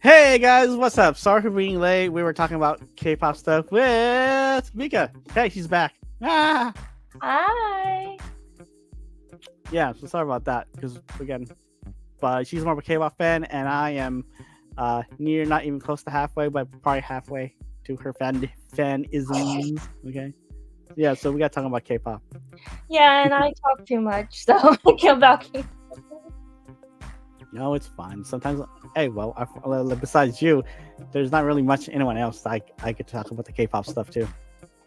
Hey guys, what's up? Sorry for being late. We were talking about K-pop stuff with Mika. Hey, she's back. Ah, Hi. yeah. So sorry about that because again, but she's more of a K-pop fan, and I am near, not even close to halfway, but probably halfway to her fanisms. Okay. Yeah. So we got talking about K-pop. Yeah, and I talk too much, so about K. No, it's fine. Sometimes, hey, besides you, there's not really much anyone else I could talk about the K-pop stuff too.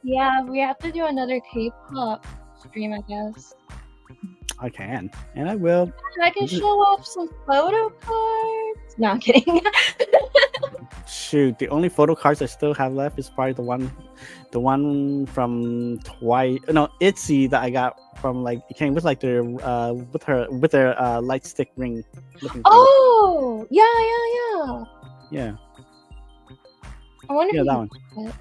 Yeah, we have to do another K-pop stream, I guess. I can, and I will. And I can show off some photo cards. No, I'm kidding. Shoot, the only photo cards I still have left is probably the one from Twice. No, Itzy that I got from like it came with like their with their light stick ring looking thing. Oh, yeah. Yeah, I wonder yeah, if that one. you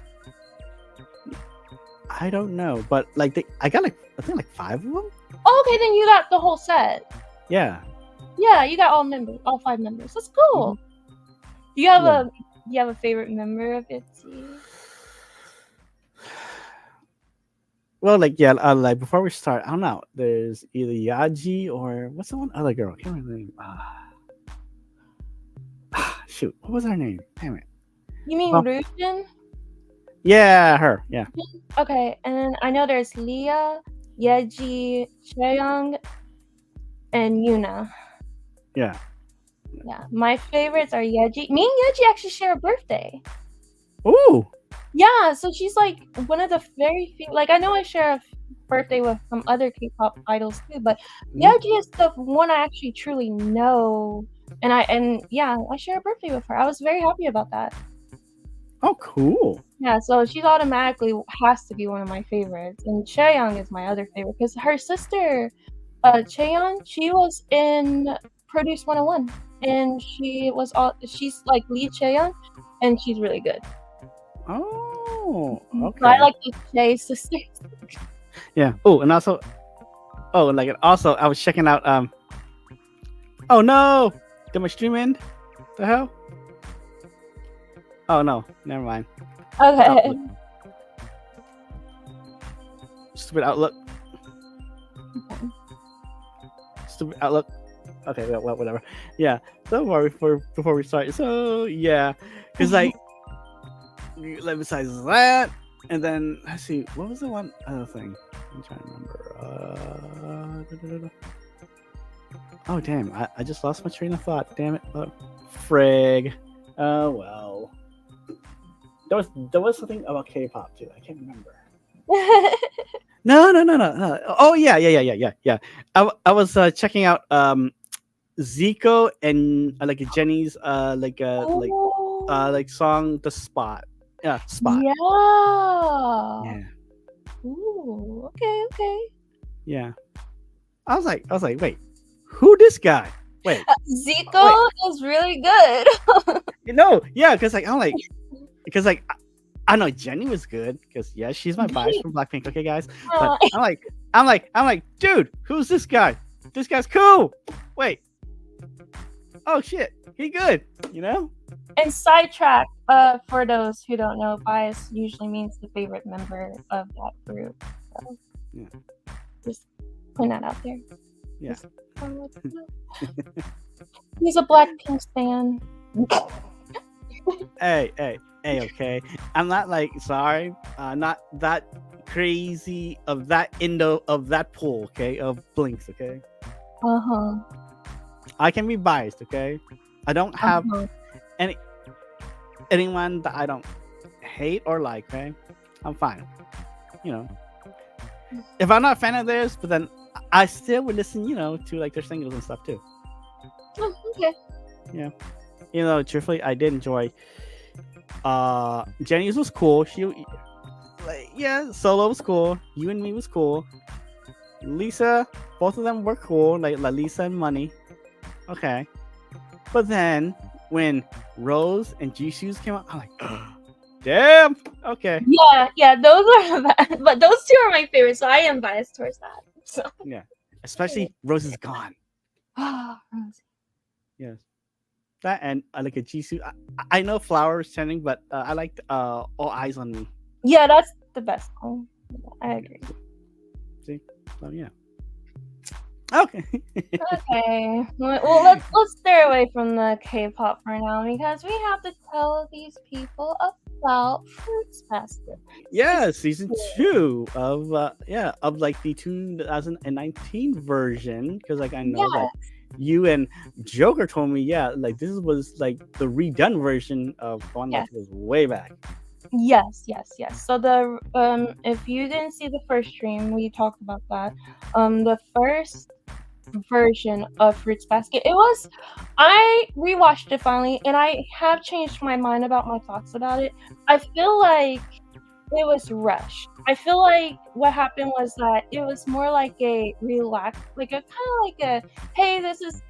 I don't know, but like I got like I think like 5 of them. Oh, okay, then you got the whole set. Yeah, Yeah, you got all 5 members. That's cool. Do you have a favorite member of Itzy? well, like yeah, like before we start, I don't know. There's either Yaji or what's the one other girl? I can't remember the name. Shoot, what was her name? Damn it. You mean Well- Ryujin? Yeah, her. Yeah. Okay, and then I know there's Leah, Yeji, Chaeyoung, and Yuna. Yeah. Yeah, my favorites are Yeji. Me and Yeji actually share a birthday. Ooh. Yeah, so she's like one of the very few. Like I know I share a birthday with some other K-pop idols too, but Yeji is the one I actually truly know, and I share a birthday with her. I was very happy about that. Oh, cool. Yeah, so she's automatically has to be one of my favorites, and Chaeyoung is my other favorite because her sister, Chaeyoung, she was in Produce 101, and she's like lead Chaeyoung, and she's really good. Oh, okay. So I like the Chae sisters. Yeah. Oh, and also, I was checking out. Oh no! Did my stream end? The hell? Oh no! Never mind. Okay. Stupid Outlook. Stupid Outlook. Okay, well, whatever. Yeah. So before we start, so yeah, because like besides that, and then let's see, what was the one other thing? I'm trying to remember. Oh damn! I just lost my train of thought. Damn it! Frig. Oh well. There was something about K-pop too. I can't remember. No. Oh yeah. I was checking out Zico and like Jenny's like song The Spot. Yeah, Spot. Yeah. Yeah. Ooh. Okay. Yeah. I was like, wait, who this guy? Wait. Zico is really good. Yeah, because I know Jenny was good because yeah, she's my bias from Blackpink. Okay, guys, but I'm like, dude, who's this guy? This guy's cool. Wait. Oh shit, he good. You know. And sidetrack, for those who don't know, bias usually means the favorite member of that group. So Yeah. Just putting that out there. Yeah. He's a Blackpink fan. Hey, okay. I'm not like sorry. Not that crazy of that of that pool. Okay, of Blinks. Okay. I can be biased. Okay. I don't have anyone that I don't hate or like. Okay, I'm fine. You know, if I'm not a fan of theirs, but then I still would listen. You know, to like their singles and stuff too. Oh, okay. Yeah. You know, truthfully, I did enjoy. Jenny's was cool. Solo was cool. You and Me was cool. Lisa, both of them were cool. Like Lisa and Money. Okay. But then when Rose and Jisoo's came out, I'm like, damn. Okay. Yeah, those are the best. But those two are my favorites, so I am biased towards that. So Yeah. Especially Rose is gone. Rose. Yes. That and like a Jisoo. I know Flower is trending, but I liked All Eyes on Me. Yeah, that's the best one. I agree. See, so yeah. Okay. Okay. Well, let's stay away from the K-pop for now because we have to tell these people about Fruits Basket. Yeah, season 2 of of like the 2019 version, because like I know that Yes, you and Joker told me, yeah, like this was like the redone version of one that yes, was way back. yes. So the if you didn't see the first stream, we talked about that. The first version of Fruits Basket, I rewatched it finally, and I have changed my mind about my thoughts about it. I feel like it was rushed. I feel like what happened was that it was more like a relax, like a kind of like a, hey, this is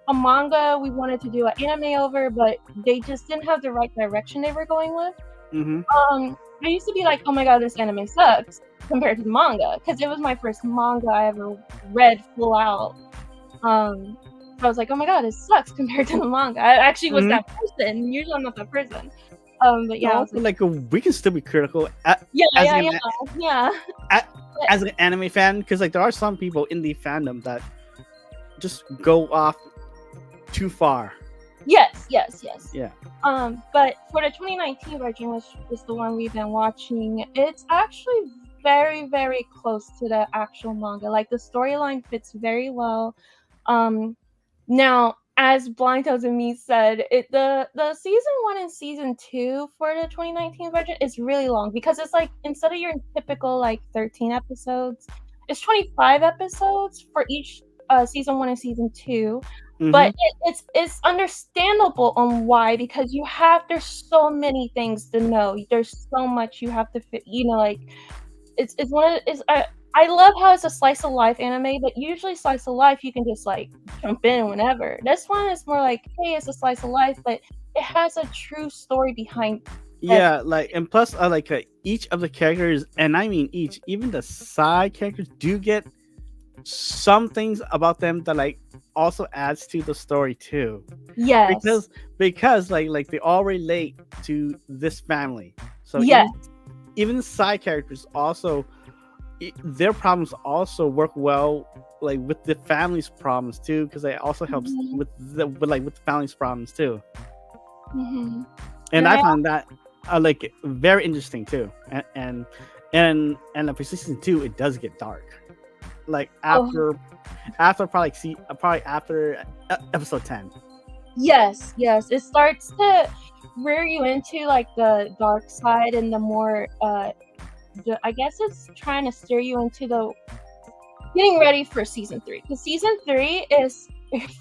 a manga we wanted to do an anime over, but they just didn't have the right direction they were going with. Mm-hmm. I used to be like, oh my god, this anime sucks compared to the manga, because it was my first manga I ever read full out. I was like, oh my god, it sucks compared to the manga. I actually was Mm-hmm. that person. Usually I'm not that person. But yeah, I No, was but like, like we can still be critical yeah, as yeah, an yeah, yeah. a- as an anime fan, because like there are some people in the fandom that just go off too far. Yes. Yeah. But for the 2019 version, which is the one we've been watching, it's actually very, very close to the actual manga. Like the storyline fits very well. Now, as Blind Toes and Me said, the season 1 and season 2 for the 2019 version is really long because it's like instead of your typical like 13 episodes, it's 25 episodes for each season 1 and season 2. Mm-hmm. But it's understandable on why, because there's so many things to know. There's so much you have to fit. Like it's one of it's I love how it's a slice of life anime, but usually slice of life you can just like jump in whenever. This one is more like, hey, it's a slice of life, but it has a true story behind every. Yeah, like and plus, like each of the characters, and I mean each, even the side characters, do get some things about them that like also adds to the story too, Yes. because like they all relate to this family. So Yes. even side characters also their problems also work well like with the family's problems too, because it also helps Mhm. with the family's problems too. Mhm. And And I I found that like very interesting too. And for season 2 it does get dark, like oh, after probably after episode 10. yes, it starts to rear you into like the dark side and the more I guess it's trying to steer you into the getting ready for season 3, because season 3 is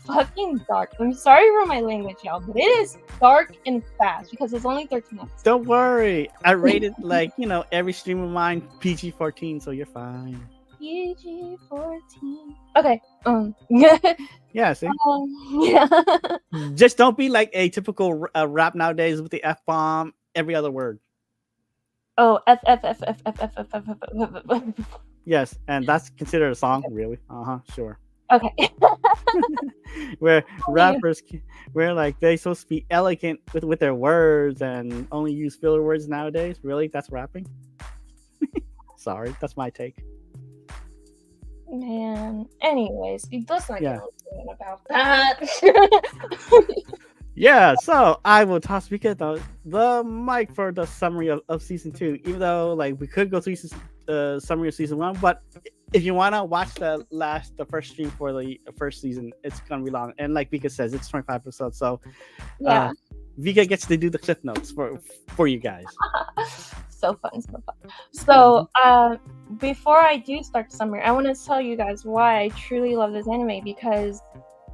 fucking dark. I'm sorry for my language, y'all, but it is dark and fast because it's only 13 episodes. Don't worry, I rated like every stream of mine PG-14, so you're fine. PG-14. Okay. Yeah, see, Yeah. just don't be like a typical rap nowadays with the F-bomb every other word. Oh, F F F F F F F F F F. Yes, and that's considered a song, really. Sure. Okay. Where rappers, where like they supposed to be elegant with their words and only use filler words nowadays. Really, that's rapping. Sorry, that's my take. Man. Anyways, let's not Yeah. get into about that. Yeah, so I will toss the mic for the summary of season 2. Even though like we could go through summary of season 1, but if you wanna watch the first stream for the first season, it's gonna be long. And like Vika says, it's 25 episodes, so Yeah. Vika gets to do the cliff notes for you guys. So fun. So, before I do start the summary, I want to tell you guys why I truly love this anime, because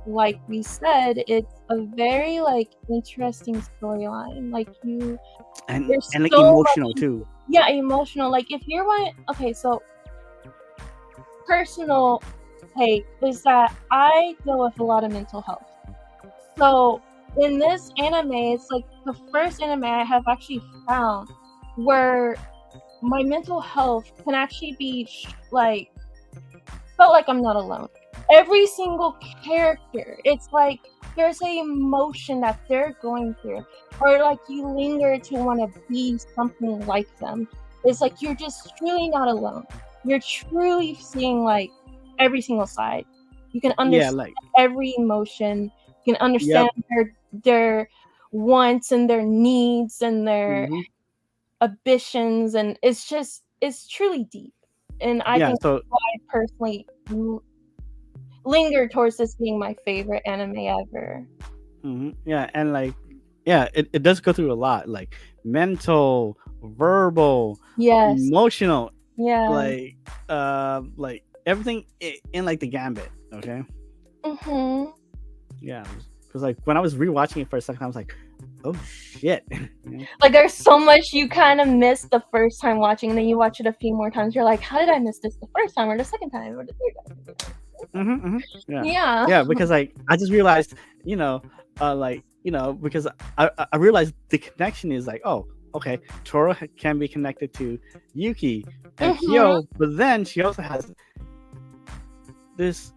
like we said, it's a very like interesting storyline. Like And there's like so emotional too. yeah, emotional. Like if you're one, okay, so personal take is that I deal with a lot of mental health. So in this anime, it's like the first anime I have actually found where my mental health can actually be felt like I'm not alone. Every single character, it's like there's a emotion that they're going through, or like you linger to want to be something like them. It's like you're just truly not alone. You're truly seeing like every single side. You can Yeah, understand like every emotion. You can yep. understand their wants and their needs and their Hmm. ambitions, and it's truly deep. And I Yeah. think So I personally linger towards this being my favorite anime ever. yeah, and like yeah, it does go through a lot, like mental, verbal, Yes. emotional, Yeah. like everything in like the gambit. Okay. Mhm. Yeah, because like when I was rewatching it for a second, I was like, oh shit. You know? Like there's so much you kind of miss the first time watching, and then you watch it a few more times. You're like, how did I miss this the first time or the second time or the third time? Yeah, Yeah. yeah, because like I just realized, because I realized the connection is like, oh, okay, Toro can be connected to Yuki and Mhm. Kyo, but then she also has this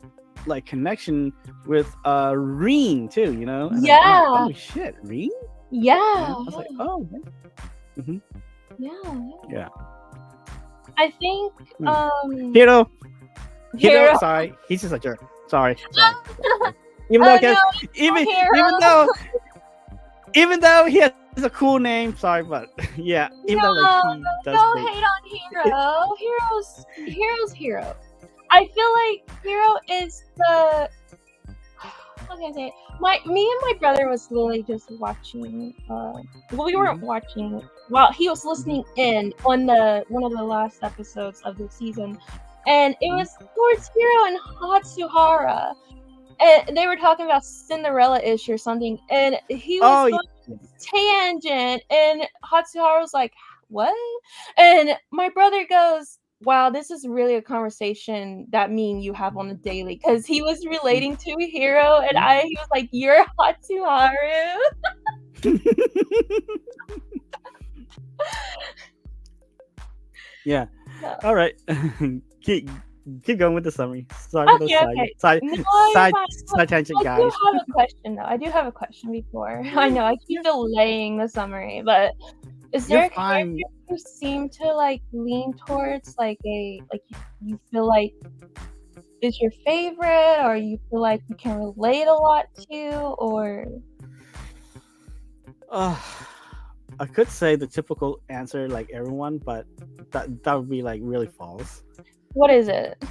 like connection with Reen too, you know? And then I'm like, Yeah. oh shit, Reen? Yeah. I was like, oh, Yeah. yeah. I think Hiro, Hero. sorry, he's just a jerk. Sorry. Even Oh though, no, even Hero. even though he has a cool name, sorry, but yeah, even though like he does Don't great. hate on Hero. Hero's Hero. I feel like Hero is the how can I say it? Me and my brother was literally just watching we weren't watching well, he was listening in on one of the last episodes of the season, and it was towards Hiro and Hatsuhara. And they were talking about Cinderella-ish or something, and he was going tangent, and Hatsuhara was like, "What?" And my brother goes, "Wow, this is really a conversation that me and you have on a daily," because he was relating to Hiro, and he was like, "You're Hatsuharu." Yeah. No. All right. Keep going with the summary. Sorry for the side tangent, guys. I do have a question though. I do have a question before. I know I keep delaying the summary, but is there a character you seem to like lean towards, like you feel like is your favorite, or you feel like you can relate a lot to, or? I could say the typical answer like everyone, but that would be like really false. What is it?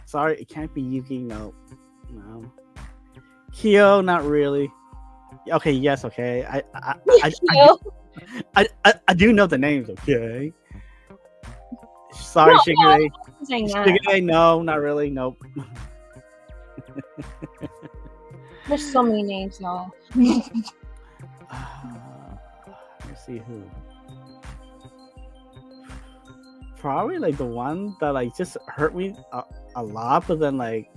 Sorry, it can't be Yuki. No. Kyo, not really. Okay, yes, okay. I do know the names. Okay. Sorry, Shigure. Shigure, no, not really. Nope. There's so many names, y'all. Let's see who. Probably like the one that like just hurt me a lot, but then like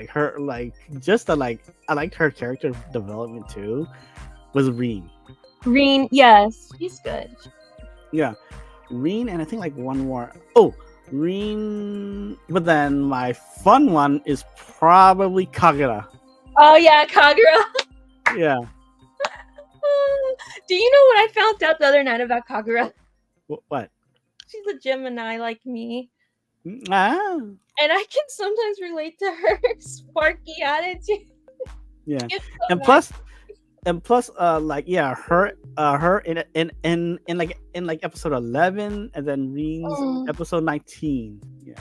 her like just the like I liked her character development too. Was Reen. Reen, yes, she's good. Yeah, Reen, and I think like one more. Oh, Reen. But then my fun one is probably Kagura. Oh yeah, Kagura. Yeah. Do you know what I found out the other night about Kagura? What? She's a Gemini like me. Ah. And I can sometimes relate to her sparky attitude. Yeah. And plus like yeah, her in like episode 11, and then Reen's episode 19. Yeah.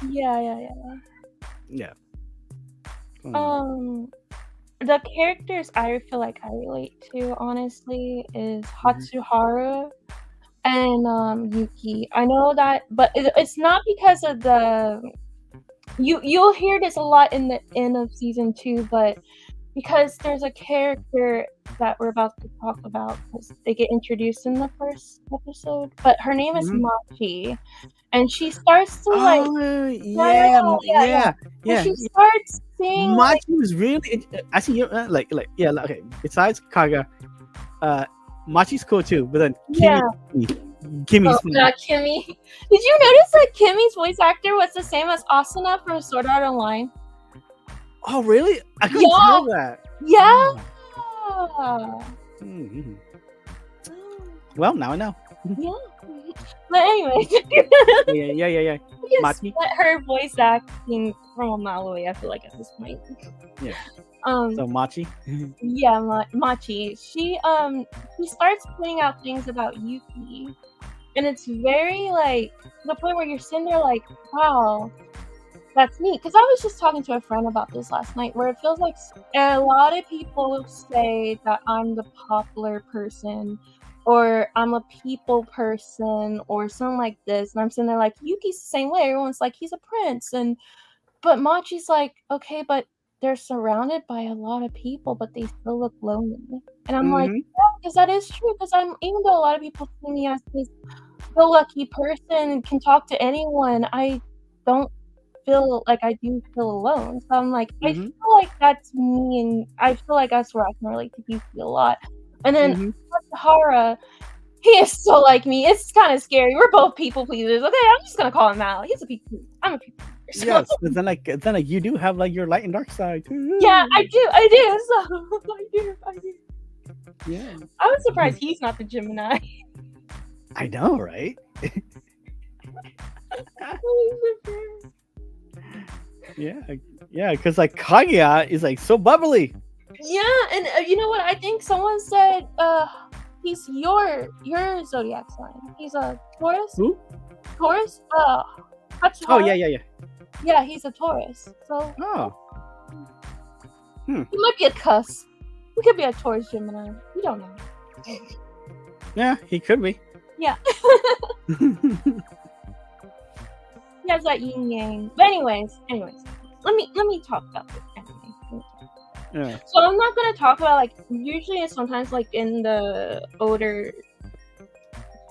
The characters I feel like I relate to honestly is Hatsuharu and Yuki. I know that, but it's not because of the you'll hear this a lot in the end of season 2, but because there's a character that we're about to talk about, because they get introduced in the first episode, but her name is Machi, and she starts to she starts seeing Machi was really actually okay. Besides Kaga, Machi's cool too, but then Kimmy's Kimmy. Did you notice that Kimmy's voice actor was the same as Asuna from Sword Art Online? Oh, really? I couldn't Yeah. tell that. Yeah. Mhm. Well, now I know. Yeah. But anyways, Yeah. just Machi? let her voice acting from a mile away, I feel like, at this point. Yeah. Um, So Machi. yeah, Machi. She starts pointing out things about Yuki, and it's very like to the point where you're sitting there like, wow, that's neat. Because I was just talking to a friend about this last night, where it feels like a lot of people say that I'm the popular person, or I'm a people person, or something like this, and I'm sitting there like, Yuki's the same way. Everyone's like, he's a prince, but Machi's like, okay, but they're surrounded by a lot of people, but they still look lonely. And I'm like, Mhm. yeah, because that is true. Because even though a lot of people see me as this go-lucky person and can talk to anyone, I don't feel like I do feel alone. So I'm like, I Mhm. feel like that's me, and I feel like that's where I can relate to Yuki a lot. And then Mhm. Sahara, he is so like me. It's kind of scary. We're both people pleasers. Okay, I'm just gonna call him out. He's a people pleaser. I'm a people pleaser. So Yes, but then like you do have like your light and dark side too. yeah, I do. So I do. Yeah. I was surprised he's not the Gemini. I know, right? Yeah, because like Kaguya is like so bubbly. Yeah, and you know what? I think someone said he's your zodiac sign. He's a Taurus. Who? Taurus? Oh Hatsahara? yeah. Yeah, he's a Taurus. So Oh. he might be a cuss. He could be a Taurus Gemini. You don't know. Yeah, he could be. Yeah. He has that yin yang. But anyways, let me talk about this anime. Yeah. So I'm not gonna talk about like usually sometimes like in the older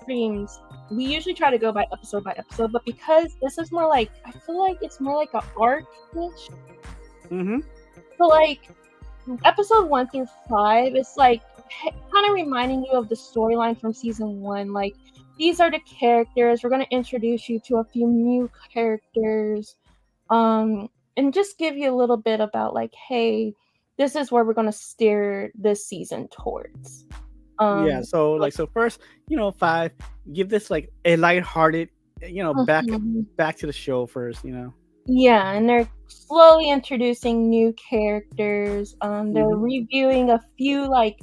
streams we usually try to go by episode, but because this is more like I feel like it's more like an arc-ish. Mhm. So like episode 1 through 5 it's like kind of reminding you of the storyline from season 1. Like these are the characters. We're gonna introduce you to a few new characters, and just give you a little bit about like, hey, this is where we're gonna steer this season towards. Yeah. So first, 5. Give this like a lighthearted, Mhm. back to the show first. Yeah, and they're slowly introducing new characters. They're Mhm. reviewing a few like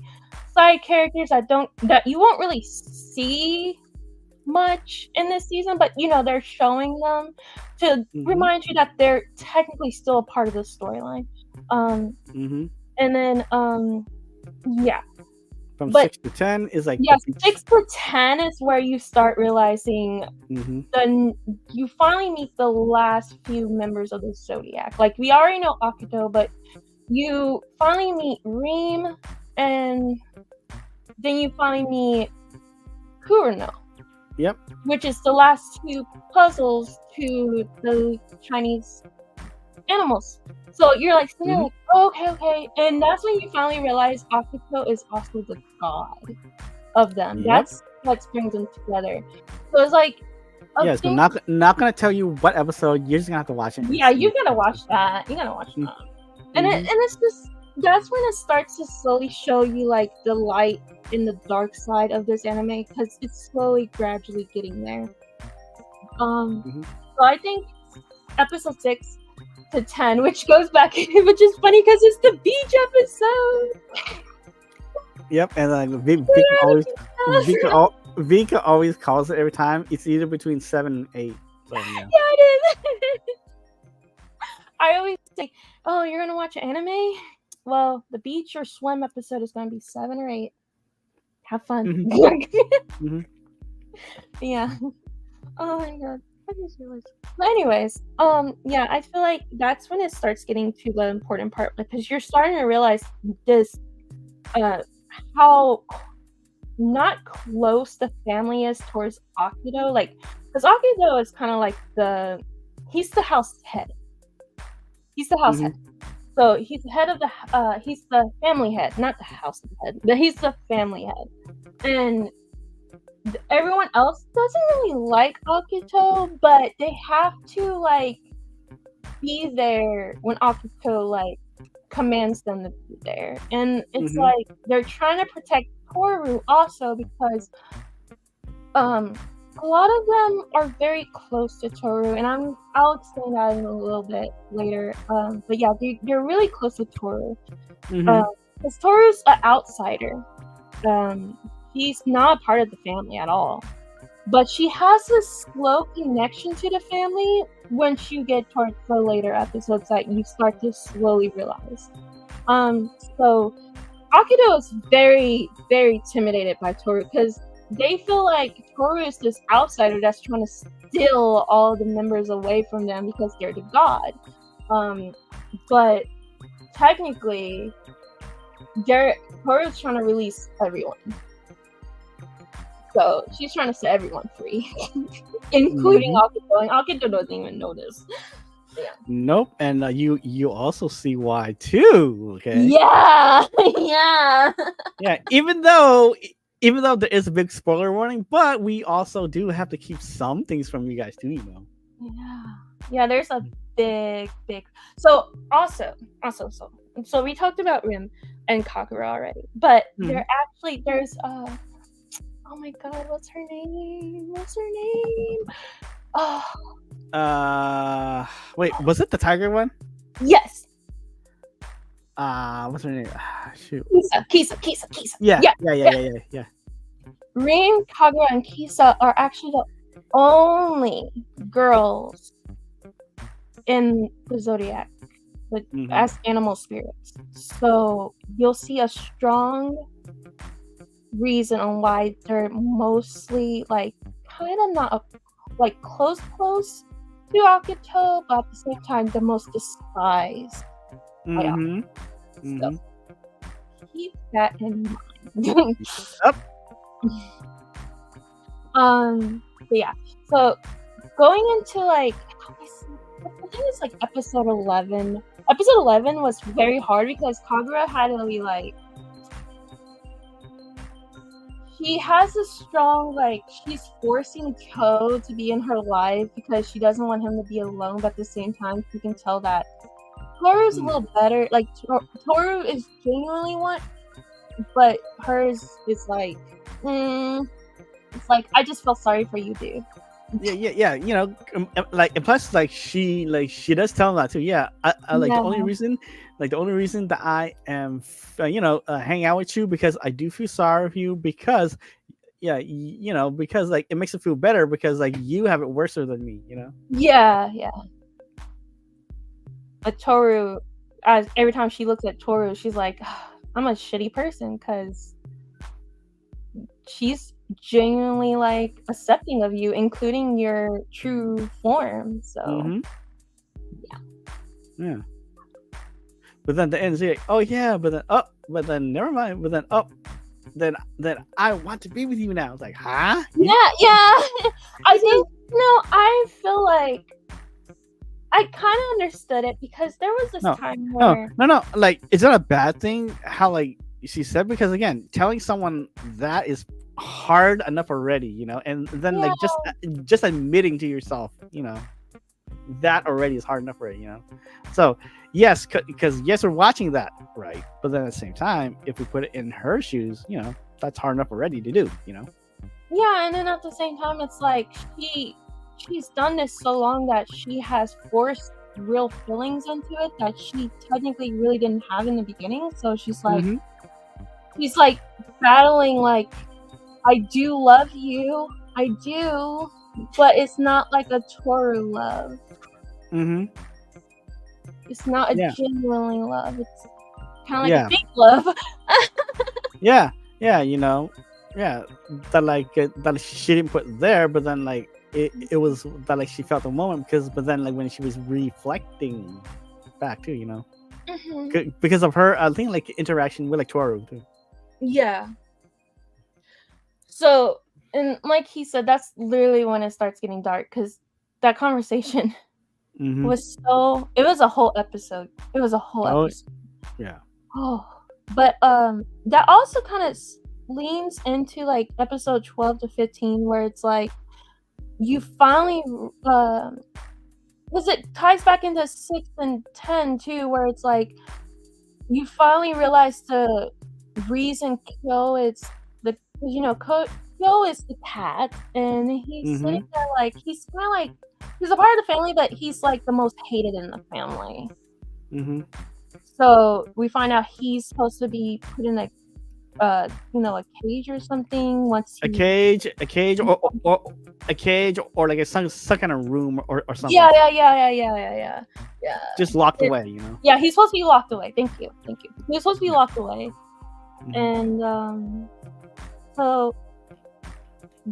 side characters that you won't really see much in this season, but they're showing them to Mhm. remind you that they're technically still a part of the storyline. Mhm. And then yeah. From But 6 to 10 is like yeah, 6 to 10 is where you start realizing Mhm. you finally meet the last few members of the Zodiac. Like we already know Akito, but you finally meet Reem, and then you finally meet Kurano. Yep. Which is the last 2 puzzles to the Chinese animals. So you're like sitting there like, oh, okay, and that's when you finally realize Akito is also the god of them. Yep. That's what brings them together. So it's like Yeah, so not gonna tell you what episode. You're just gonna have to watch it. yeah, you gotta watch that. You gotta watch that. And it's just that's when it starts to slowly show you like the light in the dark side of this anime, because it's slowly gradually getting there. So I think episode 6 to 10, which goes back, which is funny because it's the beach episode. Yep, and like Vika always calls it every time. It's either between 7 and 8. So, yeah. Yeah, it is. I always say, oh, you're gonna watch an anime? Well, the beach or swim episode is gonna be 7 or 8. Have fun. Yeah. Oh my god. I just realized. But anyways, yeah, I feel like that's when it starts getting to the important part, because you're starting to realize this, how not close the family is towards Akito. Like, because Akito is kind of like he's the house head. He's the house head. So he's the head of he's the family head, not the house head, but he's the family head. And everyone else doesn't really like Akito, but they have to like be there when Akiko like commands them to be there. And it's Mhm. like they're trying to protect Toru also because a lot of them are very close to Toru, and I'll explain that in a little bit later. But yeah, they're really close to Toru. Mhm. Because Toru's an outsider. She's not a part of the family at all. But she has this slow connection to the family once you get towards the later episodes that you start to slowly realize. So Akito is very, very intimidated by Toru because they feel like Toru is this outsider that's trying to steal all the members away from them because they're the god. But technically, Toru's trying to release everyone. So she's trying to set everyone free, including Akito. And Akito doesn't even know this. Yeah. Nope. And you also see why too. Okay. Yeah. Yeah. Yeah. Even though there is a big spoiler warning, but we also do have to keep some things from you guys too. You know. Yeah. Yeah. There's a big. So we talked about Rim and Kakura already, but there's oh my god, what's her name? Oh. Wait, was it the tiger one? Yes. What's her name? Shoot. Kisa. Yeah. Rin, Kagura, and Kisa are actually the only girls in the Zodiac as animal spirits. So you'll see a strong reason on why they're mostly like kind of not like close to Akito, but at the same time the most despised. So keep that in mind. Yep. But yeah. So going into like I think it's like episode 11. Episode 11 was very hard because Kagura had to be like she has a strong, like, she's forcing Ko to be in her life because she doesn't want him to be alone, but at the same time, she can tell that Toru's a little better. Like, Toru is genuinely one, but hers is like, it's like, I just feel sorry for you, dude. Yeah. You know, like, and plus, like, she does tell him that too. Yeah, I like the only reason that I am, hanging out with you because I do feel sorry for you because, because like it makes it feel better because like you have it worse than me, you know. Yeah. But Toru, as every time she looks at Toru, she's like, I'm a shitty person because she's genuinely like accepting of you, including your true form. So yeah. But then the end is like, oh yeah, but then never mind. But then then I want to be with you now. It's like, huh? Yeah. I think I feel like I kind of understood it because there was this time where no, like it's not a bad thing how like she said, because again, telling someone that is hard enough already, you know, and then like just admitting to yourself, you know, that already is hard enough already, you know. So yes, because yes, we're watching that, right? But then at the same time, if we put it in her shoes, you know, that's hard enough already to do, you know. Yeah, and then at the same time, it's like she's done this so long that she has forced real feelings into it that she technically really didn't have in the beginning. So she's like, she's like battling like, I do love you, I do, but it's not like a Toru love. It's not a genuinely love. It's kind of like a fake love. yeah, you know, that she didn't put there, but then like it was that like she felt the moment but then like when she was reflecting back too, you know, because of her, I think like interaction with like Toru too. Yeah. So, and like he said, that's literally when it starts getting dark because that conversation was it was a whole episode. It was a whole episode. Yeah. Oh, but that also kind of leans into like episode 12 to 15 where it's like you finally because it ties back into 6 and 10 too, where it's like you finally realize the reason Kyo is the Kyo is the cat, and he's sitting there like he's kind of like he's a part of the family, but he's like the most hated in the family. So we find out he's supposed to be put in a cage or something. Once a cage, or like stuck in a room or something. Yeah. Just locked away, Yeah, he's supposed to be locked away. Thank you. He's supposed to be locked away, and so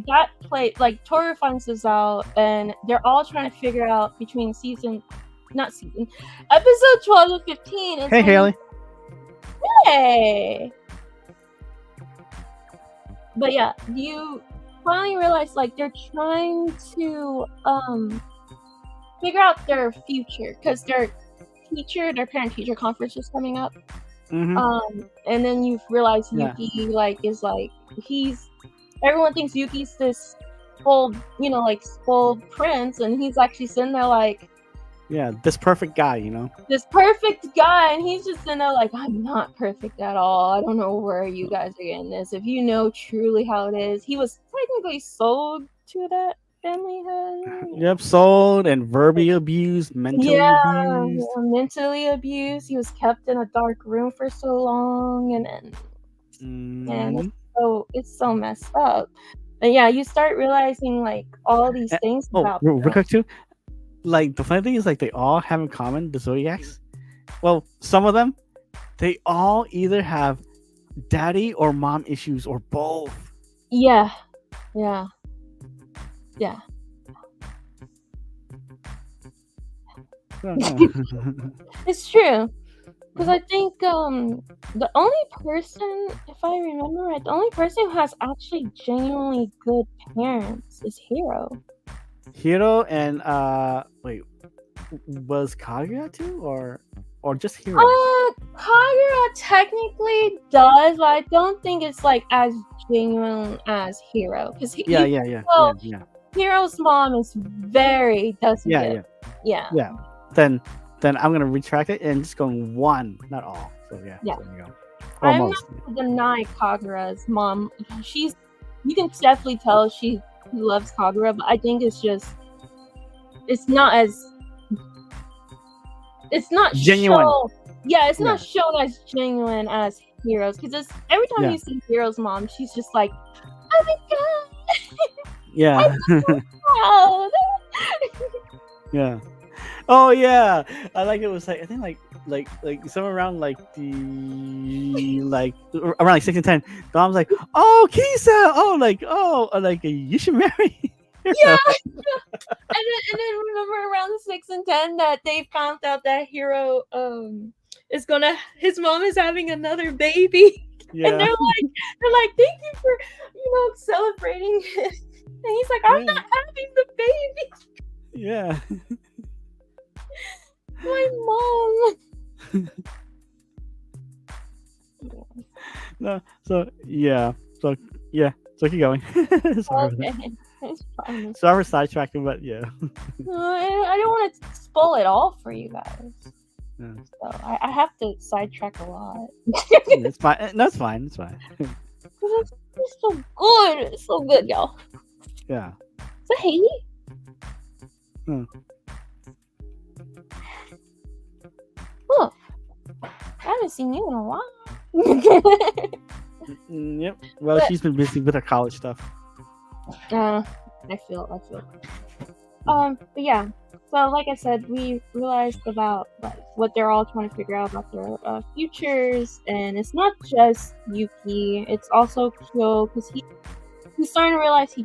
that play like Toru finds this out, and they're all trying to figure out between episode 12 to 15. Hey, Haley. Hey. But yeah, you finally realize like they're trying to figure out their future because their parent-teacher conference is coming up. And then you realize Yuki everyone thinks Yuki's this spoiled prince, and he's actually sitting there like, this perfect guy, this perfect guy, and he's just sitting there like, I'm not perfect at all. I don't know where you guys are getting this. If you know truly how it is, he was technically sold to that family head. Yep, sold and verbally abused, mentally abused. Yeah, mentally abused. He was kept in a dark room for so long, and then it's so messed up. And yeah, you start realizing like all these things about real quick too. Like the funny thing is, like they all have in common the Zodiacs. Well, some of them, they all either have daddy or mom issues or both. Yeah. It's true. Because I think the only person, if I remember right, the only person who has actually genuinely good parents is Hiro. Hiro and wait, was Kaguya too, or just Hiro? Kaguya technically does, but I don't think it's like as genuine as Hiro. Because Hiro's mom is very Yeah. Then I'm gonna retract it and just going one, not all. So yeah. There you go. Almost. I'm not gonna deny Kagura's mom. You can definitely tell she loves Kagura, but I think it's not genuine. It's not shown as genuine as Hiro's, because every time you see Hiro's mom, she's just like, oh my god. Yeah. Yeah. Oh yeah, I like it was like I think like somewhere around like around like 6 and 10. Dom's like, oh Kisa, you should marry. Yeah. and then remember around 6 and 10 that they found out that Hiro his mom is having another baby. Yeah. And they're like, thank you for celebrating it. And he's like, I'm not having the baby. Yeah. My mom. No, so keep going. Sorry for sidetracking, but yeah. I don't want to spoil it all for you guys. Yeah. So I have to sidetrack a lot. It's fine. No, it's fine. It's fine. It's so good. It's so good, y'all. Yeah. Is that Haley? Oh, I haven't seen you in a while. Yep. Well, she's been busy with her college stuff. I feel. But yeah. So, like I said, we realized about what they're all trying to figure out about their futures, and it's not just Yuki; it's also Kyo, because he's starting to realize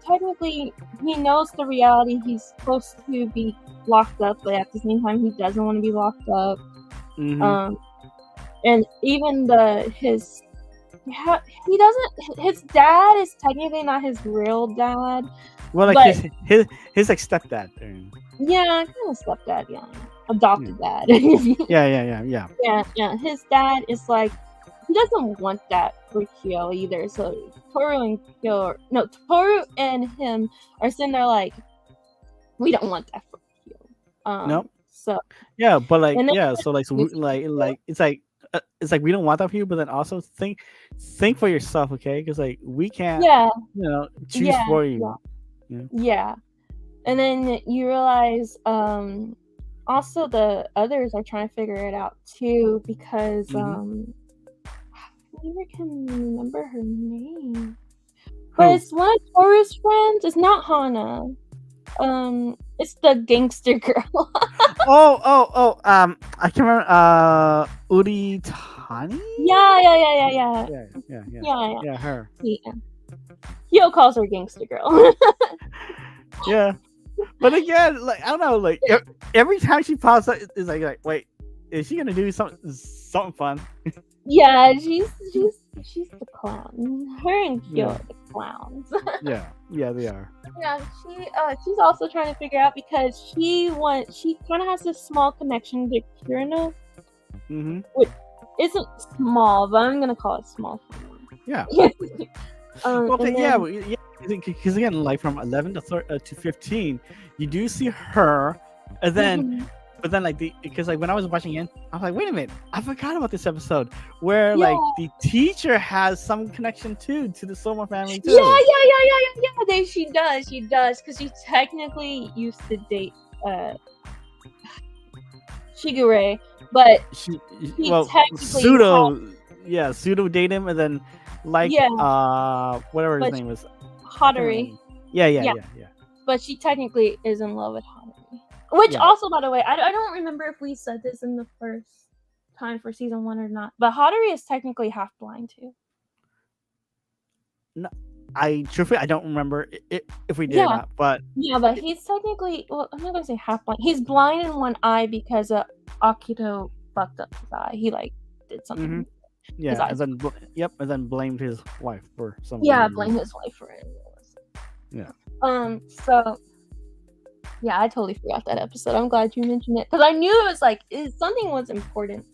technically he knows the reality. He's supposed to be locked up, but at the same time, he doesn't want to be locked up. And even his dad is technically not his real dad. Well, like his like stepdad. Yeah, kind of stepdad. Yeah, adopted dad. Yeah. His dad is like, he doesn't want that for Kyo either. So Toru and him are sitting there like, we don't want that for Kyo. Nope. So Yeah, but like and then yeah, so like it's like we don't want that for you, but then also think for yourself, okay? Because like we can't, yeah, choose yeah, for yeah, you. You know? yeah. And then you realize also the others are trying to figure it out too because Hmm. I never can remember her name. But Who? it's one of Toru's friends. It's not Hana. It's the gangster girl. I can't remember. Uri Tani. Yeah. Yeah, yeah, yeah, Yeah. yeah. Her. Yeah. Hyo calls her gangster girl. Yeah, but again, like I don't know, like every time she pops up, it's like wait, is she gonna do something fun? Yeah, she's the clown. Her and Hyo Yeah, are the clowns. yeah, they are. Yeah, she's also trying to figure out because she kind of has this small connection to Kirino, Mm-hmm. which isn't small, but I'm gonna call it small. Yeah. And Okay, then yeah. Because again, like from 11 to 15, you do see her, and then mhm. but then like because like when I was watching it, I was like, wait a minute, I forgot about this episode where Yeah, like the teacher has some connection too to the Soma family yeah. too. She does, because she technically used to date Shigure, but She he well technically pseudo date him, and then like yeah, whatever his but name was, I can't Hattori, remember. Yeah, yeah, but she technically is in love with Hattori. Which yeah. also, by the way, I don't remember if we said this in the first time for season 1 or not, but Hattori is technically half blind too. No, truthfully I don't remember if we did or Yeah, not, but yeah, but he's technically, well, I'm not gonna say half blind. He's blind in one eye because Akito fucked up his eye. He like did something. mhm. His Yeah, eyes. and then blamed his wife for some Yeah, weird blame reason. his wife for it. Yeah. So yeah, I totally forgot that episode. I'm glad you mentioned it because I knew it was like something was important.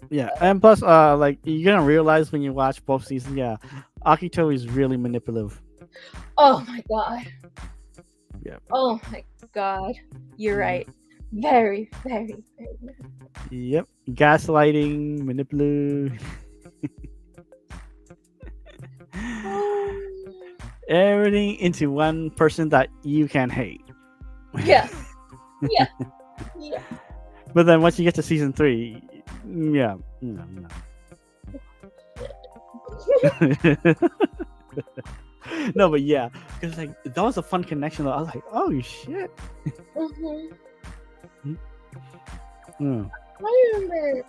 Yeah, and plus, like you're gonna realize when you watch both seasons, yeah, Akito is really manipulative. Oh my god. Yeah. Oh my god. You're right. Very, very, very. Yep, gaslighting, manipulative, everything into one person that you can hate. Yeah. Yeah. But then once you get to season 3, yeah, no. No, but yeah, because like that was a fun connection. Though. I was like, oh shit. Mm. I remember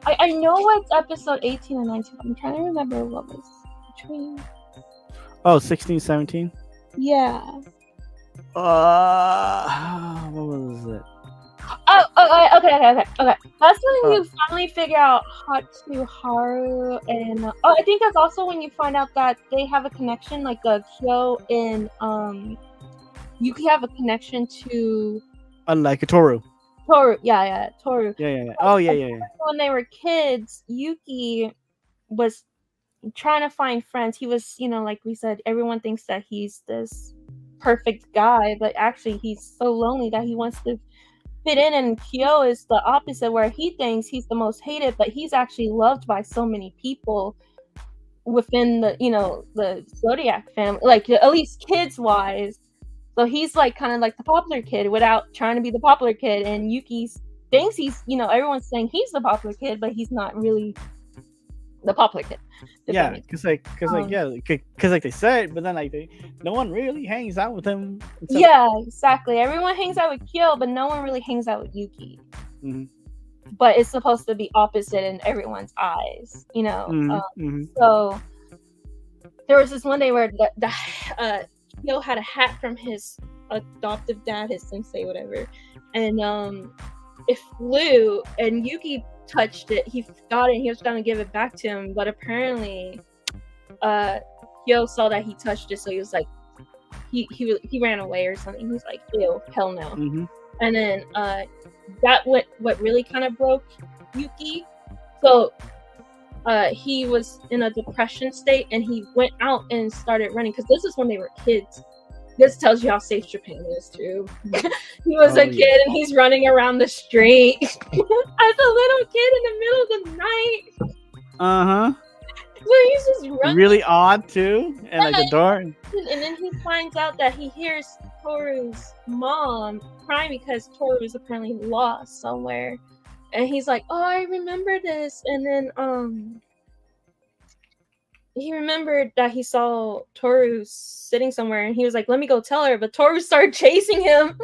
I know what's episode 18 and 19. I'm trying to remember what was between. Oh, 16, 17? Yeah. What was it? Oh, okay. That's when you finally figure out Hatsuharu and I think that's also when you find out that they have a connection, like Kyo and Yuki have a connection to Unlike Toru. Toru. Yeah, Toru. Yeah. Oh, yeah. When they were kids, Yuki was trying to find friends. He was, like we said, everyone thinks that he's this perfect guy, but actually he's so lonely that he wants to fit in, and Kyo is the opposite, where he thinks he's the most hated, but he's actually loved by so many people within the the Zodiac family, like at least kids wise. So he's like kind of like the popular kid without trying to be the popular kid, and Yuki thinks he's everyone's saying he's the popular kid, but he's not really the popular kid. Yeah, because like they said, but then like no one really hangs out with him. Yeah, exactly. Everyone hangs out with Kyo, but no one really hangs out with Yuki. Mm-hmm. But it's supposed to be opposite in everyone's eyes, So there was this one day where the Kyo had a hat from his adoptive dad, his sensei, whatever, and it flew, and Yuki touched it. He got it, and he was gonna give it back to him, but apparently Kyo saw that he touched it, so he was like he ran away or something. He was like, ew, hell no. Mm-hmm. And then that what really kind of broke Yuki. So he was in a depression state, and he went out and started running, because this is when they were kids. This tells you how safe Japan is too. He was Oh, a kid and he's running around the street as a little kid in the middle of the night. Uh-huh. So he's just running. Really odd too. And like the door. And then he finds out that he hears Toru's mom crying because Toru is apparently lost somewhere. And he's like, oh, I remember this. And then he remembered that he saw Toru sitting somewhere, and he was like, let me go tell her. But Toru started chasing him,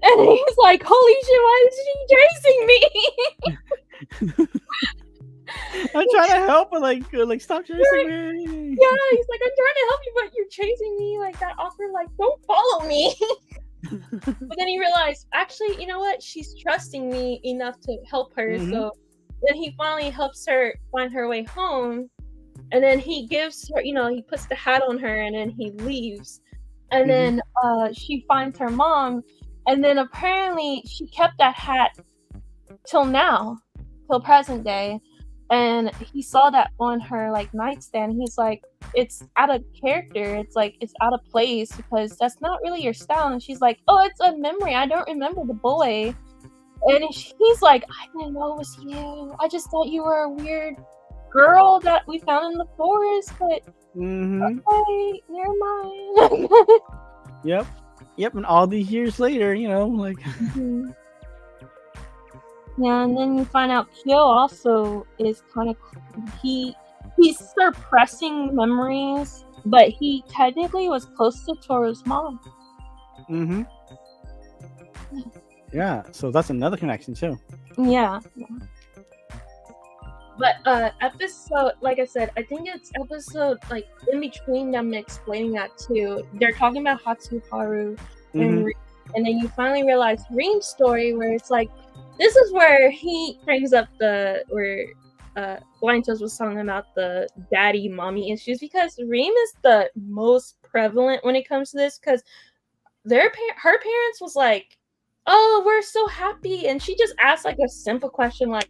and he's like, holy shit, why is she chasing me? I'm trying to help, but like stop chasing me. Yeah, he's like, I'm trying to help you, but you're chasing me. Like that awkward, like, don't follow me. But then he realized, actually, you know what? She's trusting me enough to help her. Mhm. So then he finally helps her find her way home. And then he gives her, he puts the hat on her, and then he leaves. And then she finds her mom. And then apparently she kept that hat till now, till present day. And he saw that on her like nightstand. He's like, it's out of character. It's like, it's out of place because that's not really your style. And she's like, oh, it's a memory. I don't remember the boy. And he's like, I didn't know it was you. I just thought you were a weird girl that we found in the forest. But okay, never mind. Yep. And all these years later, like. Yeah, and then you find out Kyo also is kind of he's suppressing memories, but he technically was close to Toru's mom. Yeah, so that's another connection too. Yeah. But episode, like I said, I think it's episode like in between them explaining that too. They're talking about Hatsuharu and then you finally realize Reem's story, where it's like, this is where he brings up where Blind Toes was talking about the daddy mommy issues, because Reem is the most prevalent when it comes to this, because her parents was like, oh, we're so happy, and she just asked like a simple question like,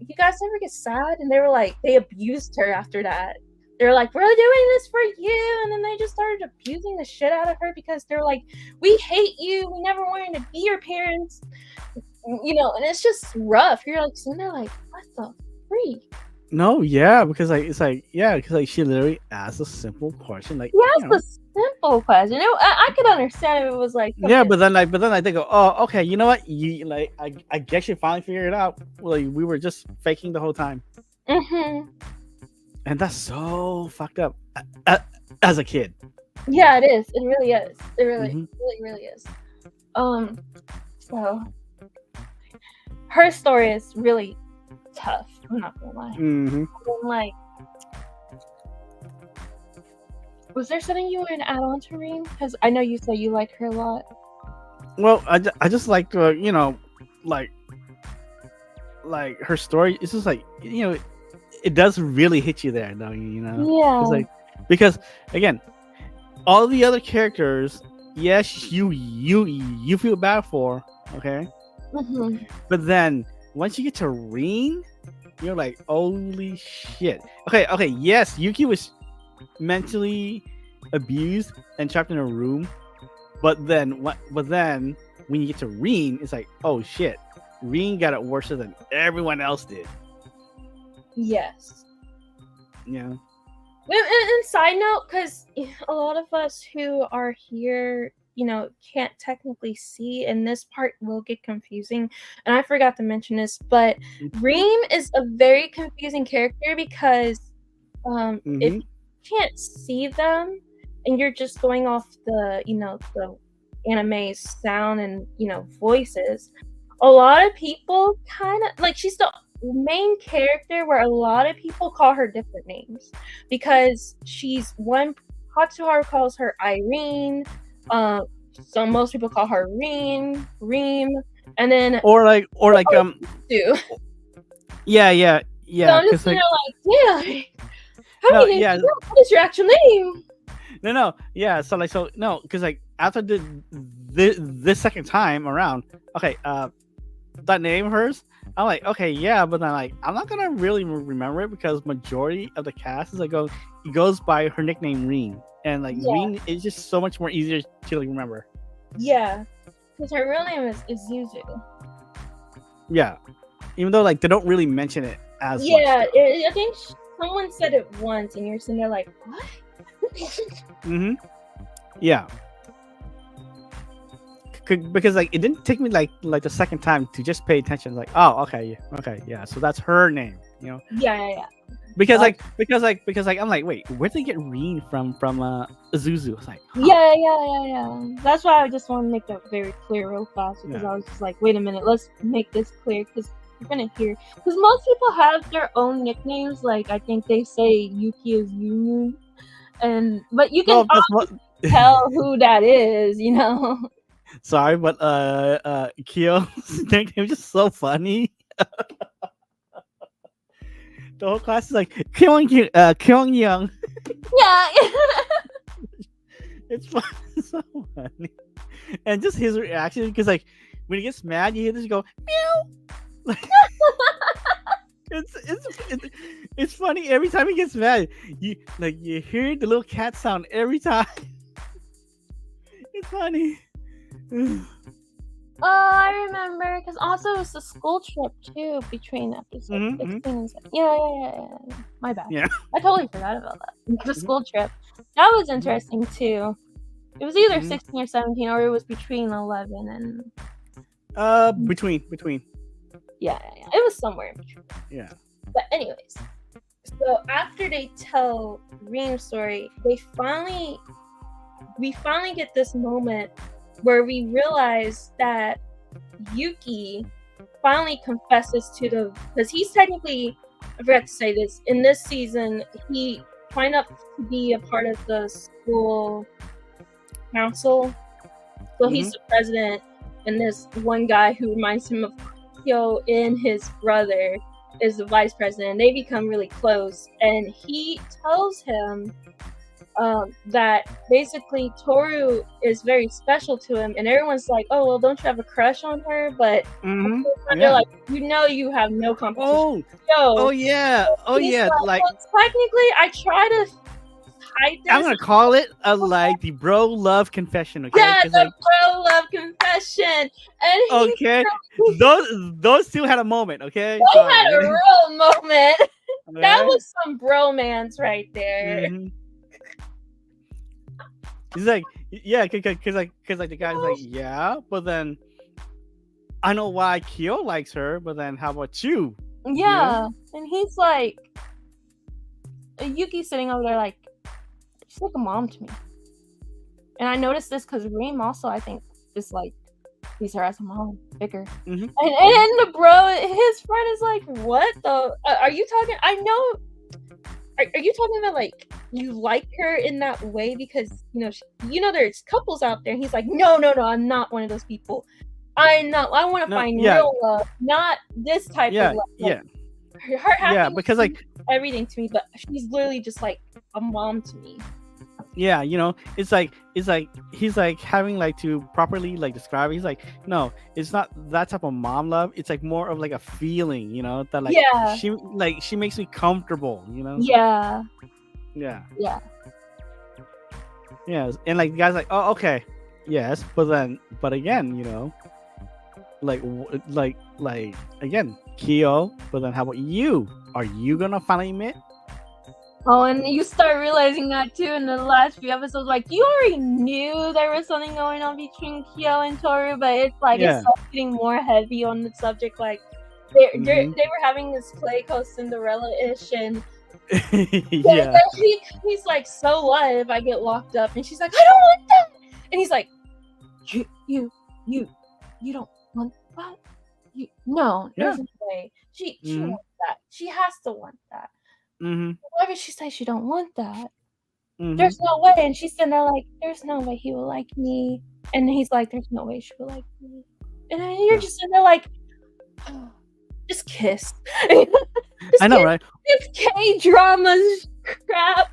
you guys ever get sad? And they were like, they abused her after that. They're like, we're doing this for you. And then they just started abusing the shit out of her because they're like, we hate you. We never wanted to be your parents. And it's just rough. You're like sitting there like, what the freak? No, yeah, because she literally asked a simple question. Like, yeah, it's a simple question. I could understand if it was like, yeah, but then they go, oh, okay, you know what? You like, I guess you finally figured it out. Well, we were just faking the whole time. And that's so fucked up as a kid. Yeah, it is. It really is. It really, really is. So her story is really tough. I'm not gonna lie. Like, was there something you want to add on to Reem? Because I know you said you like her a lot. Well, I just like like her story. It's just like, it does really hit you there, though. Yeah. It's like, because again, all the other characters, yes, you feel bad for, okay, but then once you get to Reem, you're like, holy shit. Okay, yes, Yuki was mentally abused and trapped in a room, but then when you get to Reem, it's like, oh shit, Reem got it worse than everyone else did. Yes. Yeah. And side note, because a lot of us who are here, can't technically see, and this part will get confusing. And I forgot to mention this, but Reem is a very confusing character because if you can't see them and you're just going off the, the anime sound and, voices, a lot of people kind of like, she's the main character where a lot of people call her different names because she's one. Hatsuharu calls her Irene. So most people call her Reem, and then or like too. Yeah. So I'm just like, yeah. How do you know what is your actual name? No, yeah. So because like after this second time around, okay, that name of hers, I'm like, okay, yeah, but then like I'm not gonna really remember it because majority of the cast is like it goes by her nickname Reen, and like Yeah. Reen is just so much more easier to like remember. Yeah, because her real name is Zuzu. Yeah, even though like they don't really mention it as Yeah, much. I think someone said it once, and you're sitting there like, what? Mm-hmm. Yeah. Because like it didn't take me like the second time to just pay attention. Like, oh, okay, yeah. So that's her name, you know. Yeah. Because I'm like, wait, where did they get Reen from Zuzu? It's like, huh. Yeah. That's why I just want to make that very clear real fast, because Yeah. I was just like, wait a minute, let's make this clear, because you're gonna hear, because most people have their own nicknames. Like I think they say Yuki is Yu, but you can Well, that's what. tell who that is, you know. Sorry, but Kyo's nickname is just so funny. The whole class is like Kyung Young. Yeah. It's so funny, and just his reaction because like when he gets mad, you hear this go meow. It's funny every time he gets mad. You hear the little cat sound every time. It's funny. Oh, I remember, because also it was the school trip too between episodes Mhm, 16 and 17. Yeah. My bad. Yeah. I totally forgot about that. The school trip. That was interesting too. It was either Mhm. 16 or 17, or it was between 11 and Between. yeah. It was somewhere in between. Yeah. But anyways, so after they tell Reem's story, we finally get this moment where we realize that Yuki finally confesses to because he's technically, I forgot to say this, in this season he signed up to be a part of the school council. So he's the president, and this one guy who reminds him of Kyo and his brother is the vice president. They become really close, and he tells him that basically Toru is very special to him, and everyone's like, "Oh, well, don't you have a crush on her?" But they're like, you have no competition. Oh yeah. Like well, technically, I try to hide this. I'm gonna call it like the bro love confession. Okay. Yeah, 'Cause, the like, bro love confession, and he okay. Those two had a moment. Okay. they had a real moment. That Okay? was some bromance right there. Mhm. He's like, yeah, cause the guy's like, yeah, but then I know why Kyo likes her, but then how about you? Yeah, and he's like, Yuki's sitting over there like, she's like a mom to me. And I noticed this because Reem also, I think, is like, sees her as a mom figure. Mhm. And the bro, his friend is like, what the? Are you talking? I know. Are you talking about like you like her in that way because there's couples out there? And he's like, no, I'm not one of those people. I want to find real love, not this type of love. Yeah. Her happiness because like everything to me, but she's literally just like a mom to me. Yeah, it's like he's like having like to properly like describe it. He's like, no, it's not that type of mom love. It's like more of like a feeling, that like she makes me comfortable, Yeah. Yeah. Yeah. Yeah, and like the guy's like, oh, okay, yes, but again, like again, Kyo. But then how about you? Are you gonna finally admit? Oh, and you start realizing that too in the last few episodes. Like, you already knew there was something going on between Kyo and Toru, but it's like it's getting more heavy on the subject. Like, they were having this play called Cinderella-ish, and he's like, so what if I get locked up? And she's like, I don't want that. And he's like, you don't want that? No, there's no way. She wants that. She has to want that. Why would she say she don't want that? There's no way. And she's sitting there like, there's no way he will like me. And he's like, there's no way she will like me. And then you're just sitting there like, oh, just kiss. I know, right? This K-dramas crap.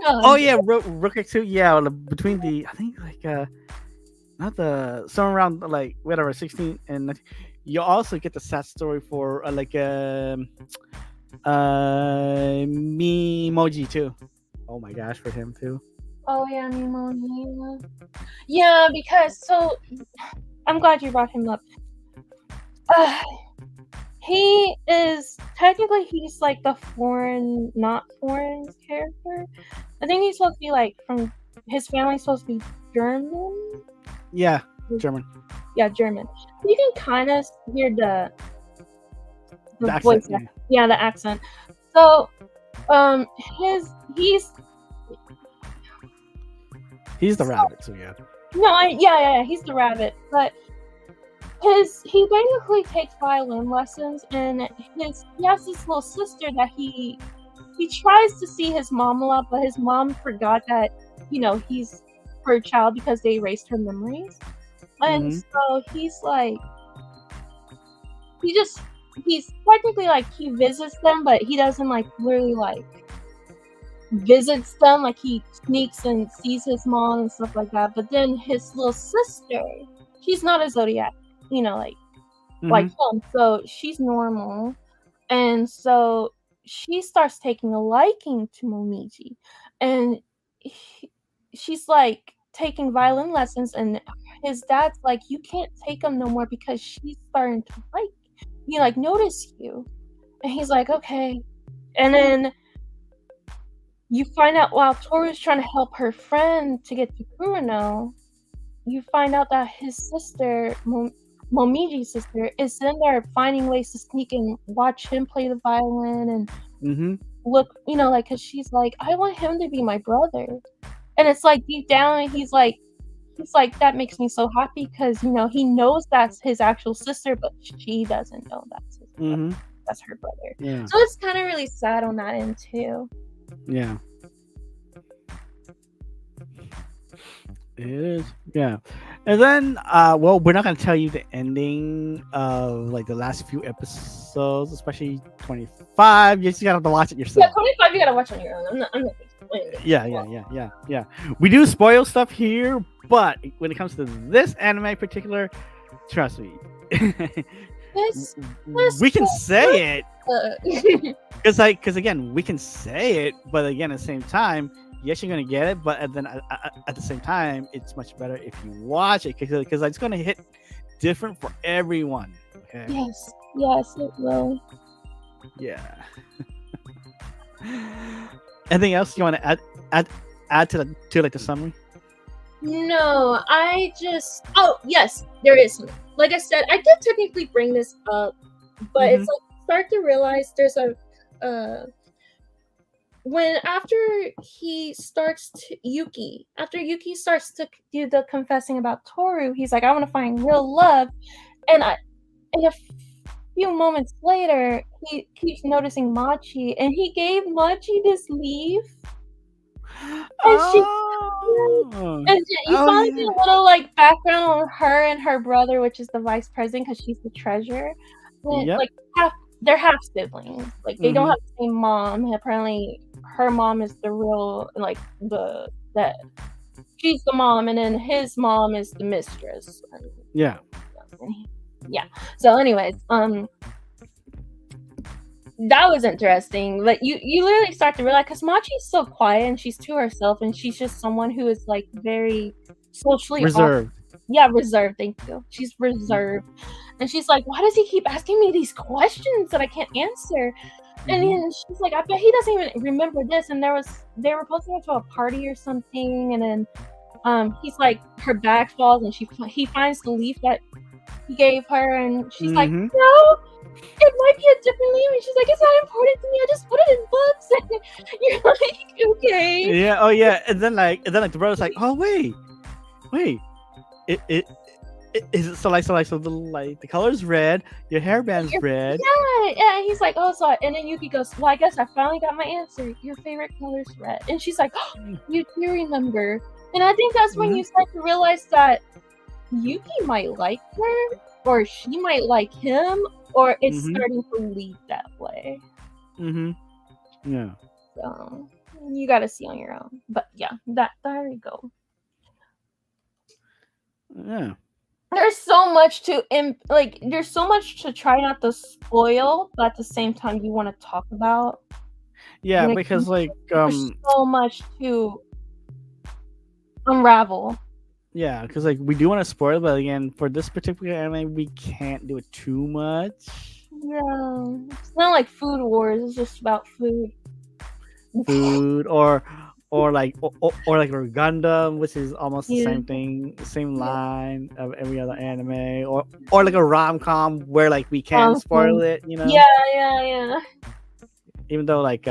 No. Oh yeah, Rookie too. Yeah, between the I think like not the somewhere around like whatever 16 and you also get the sad story for me emoji too. Oh my gosh, for him too. Oh yeah, Nemo. Yeah, because I'm glad you brought him up. Uh, he is technically he's like the not foreign character. I think he's supposed to be like from his family's supposed to be German. Yeah, German. Yeah, German. You can kind of hear the The voice. accent, Yeah, the accent. So, he's the rabbit, so yeah. No, yeah, he's the rabbit, but he basically takes violin lessons, and he has this little sister that he tries to see his mom a lot, but his mom forgot that he's her child because they erased her memories, and so he's like he's technically like he visits them, but he doesn't like really like visits them, like he sneaks and sees his mom and stuff like that. But then his little sister, she's not a zodiac, like him, so she's normal, and so she starts taking a liking to Momiji, and she's like taking violin lessons, and his dad's like, you can't take them no more because she's starting to like notice you, and he's like, okay. And then you find out while Toru's trying to help her friend to get to Kurano, you find out that his sister, Momiji's sister, is in there finding ways to sneak and watch him play the violin and look, like, because she's like, I want him to be my brother. And it's like deep down, he's like, that makes me so happy because, he knows that's his actual sister, but she doesn't know that's his brother. That's her brother. Yeah. So it's kind of really sad on that end, too. Yeah. It is. Yeah. And then, well, we're not going to tell you the ending of like the last few episodes, especially 25. You just got to watch it yourself. Yeah, 25 you got to watch on your own. I'm not going to explain it. Yeah. We do spoil stuff here, but when it comes to this anime in particular, trust me. We can say it. Because again, we can say it, but again, at the same time, yes, you're gonna get it, but then at the same time, it's much better if you watch it because it's gonna hit different for everyone. Okay? Yes, it will. Yeah. Anything else you want to add to like the summary? No, oh yes, there is something. Like I said, I did technically bring this up, but it's like start to realize there's after Yuki starts to do the confessing about Toru, he's like, I want to find real love, and a few moments later, he keeps noticing Machi, and he gave Machi this leaf. And you finally get a little like background on her and her brother, which is the vice president, because she's the treasurer. And, like they're half siblings. Like they don't have the same mom. And apparently, her mom is the real she's the mom, and then his mom is the mistress. Yeah. So, anyways, that was interesting. But you literally start to realize, because Machi's so quiet and she's to herself, and she's just someone who is like very socially reserved. Reserved. Thank you. She's reserved, and she's like, why does he keep asking me these questions that I can't answer? And then she's like, I bet he doesn't even remember this. And they were supposed to go to a party or something, and then he's like, her bag falls, and he finds the leaf that he gave her, and she's like, no, it might be a different leaf. And she's like, it's not important to me, I just put it in books. And you're like, okay. Yeah. Oh yeah. And then the brother's like, oh wait, it is it so the color's red, your hairband's red. Yeah. He's like, oh, so, and then Yuki goes, well, I guess I finally got my answer. Your favorite color's red. And she's like, oh, you do remember. And I think that's when you start to realize that Yuki might like her, or she might like him, or it's starting to lead that way. Yeah. So you got to see on your own. But yeah, there you go. Yeah. There's so much to like. There's so much to try not to spoil, but at the same time, you want to talk about. Yeah, When it because comes like there's so much to unravel. yeah, because like we do want to spoil, but again, for this particular anime, we can't do it too much. Yeah, it's not like Food Wars. It's just about food. Food or like or like Gundam, which is almost the Yeah. same thing, same Yeah. line of every other anime, or like a rom com where like we can spoil it, you know. Yeah. Even though like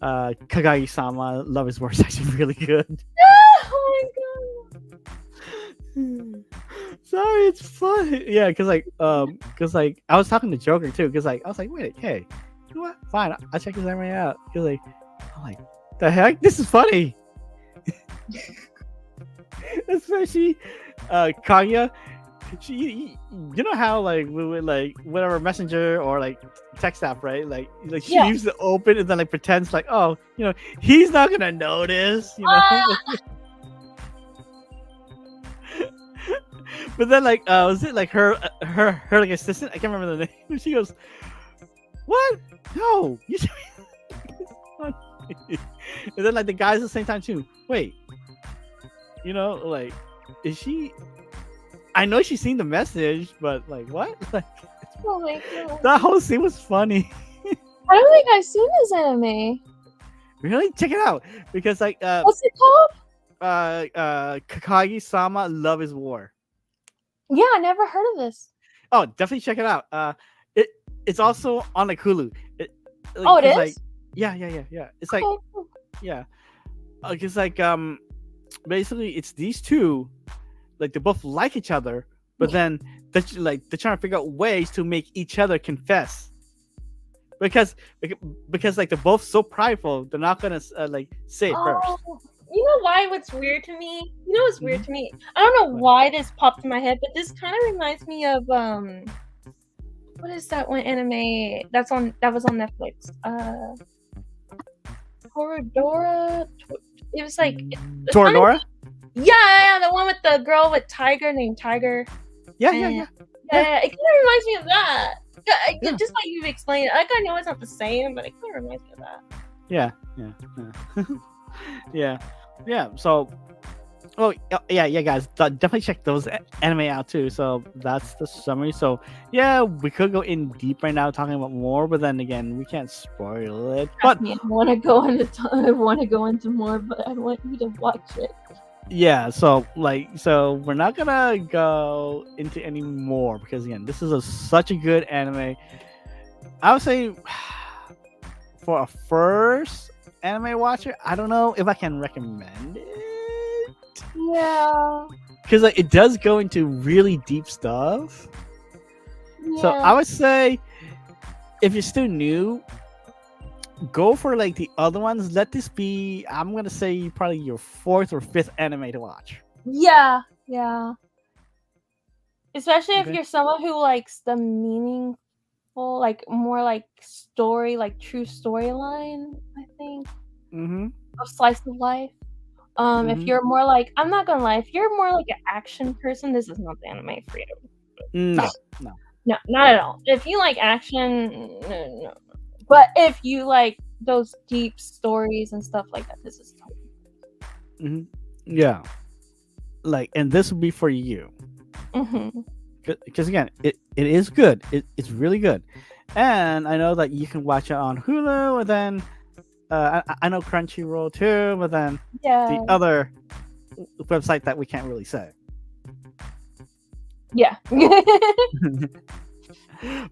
Kagagi-sama Love is War is actually really good. Oh my god. Sorry, it's fun. Yeah, because like I was talking to Joker too, because like I was like, wait, hey, you know what? Fine, I'll check this anime out. Because like I'm like, the heck, this is funny. Especially Kanya. She, you know how like we would like whatever messenger or like text app, right? Like she Yeah. leaves it open and then like pretends like, oh, you know, he's not gonna notice, you know. Ah! But then like was it like her like assistant? I can't remember the name. She goes, "What? No, you should." And then like the guys at the same time too. Wait, you know, like, is she? I know she's seen the message, but like, what? Like, Oh my god. that whole scene was funny. I don't think I've seen this anime. Really, check it out because like What's it called? Kakagi-sama Love is War. Yeah, I never heard of this. Oh, definitely check it out. It's also on like Hulu. Oh, it 'cause, is? like, yeah. It's like Okay, cool. yeah, because like basically it's these two, like they both like each other, but then they're trying to figure out ways to make each other confess. Because like they're both so prideful, they're not gonna like say it first. Oh, you know why? What's weird to me? You know what's weird to me? I don't know why this popped in my head, but this kind of reminds me of what is that one anime that was on Netflix? Toradora. It was like it's kind of- Toradora? Yeah, the one with the girl with Tiger named Tiger. Yeah. Yeah, it kind of reminds me of that. Yeah. Just like you've explained, like I know it's not the same, but it kind of reminds me of that. Yeah. Yeah. So, oh yeah, guys, definitely check those anime out too. So that's the summary. So yeah, we could go in deep right now talking about more, but then again, we can't spoil it. But I want to go into more, but I want you to watch it. yeah, so we're not gonna go into any more because again, this is such a good anime. I would say for a first anime watcher, I don't know if I can recommend it. Yeah. Because like it does go into really deep stuff. Yeah. So I would say if you're still new, go for like the other ones. Let this be, I'm gonna say, probably your fourth or fifth anime to watch. Yeah. Especially if Okay. you're someone who likes the meaningful, like more like story, like true storyline, I think, Mm-hmm. of slice of life. If Mhm. you're more like, I'm not gonna lie, if you're more like an action person, this is not the anime for you. No. No, not at all. If you like action, no. But if you like those deep stories and stuff like that, this is totally. Yeah. Like, and this would be for you. Mm-hmm. Because again, it is good. It's really good, and I know that you can watch it on Hulu, and then I know Crunchyroll too, but then Yeah. the other website that we can't really say. Yeah.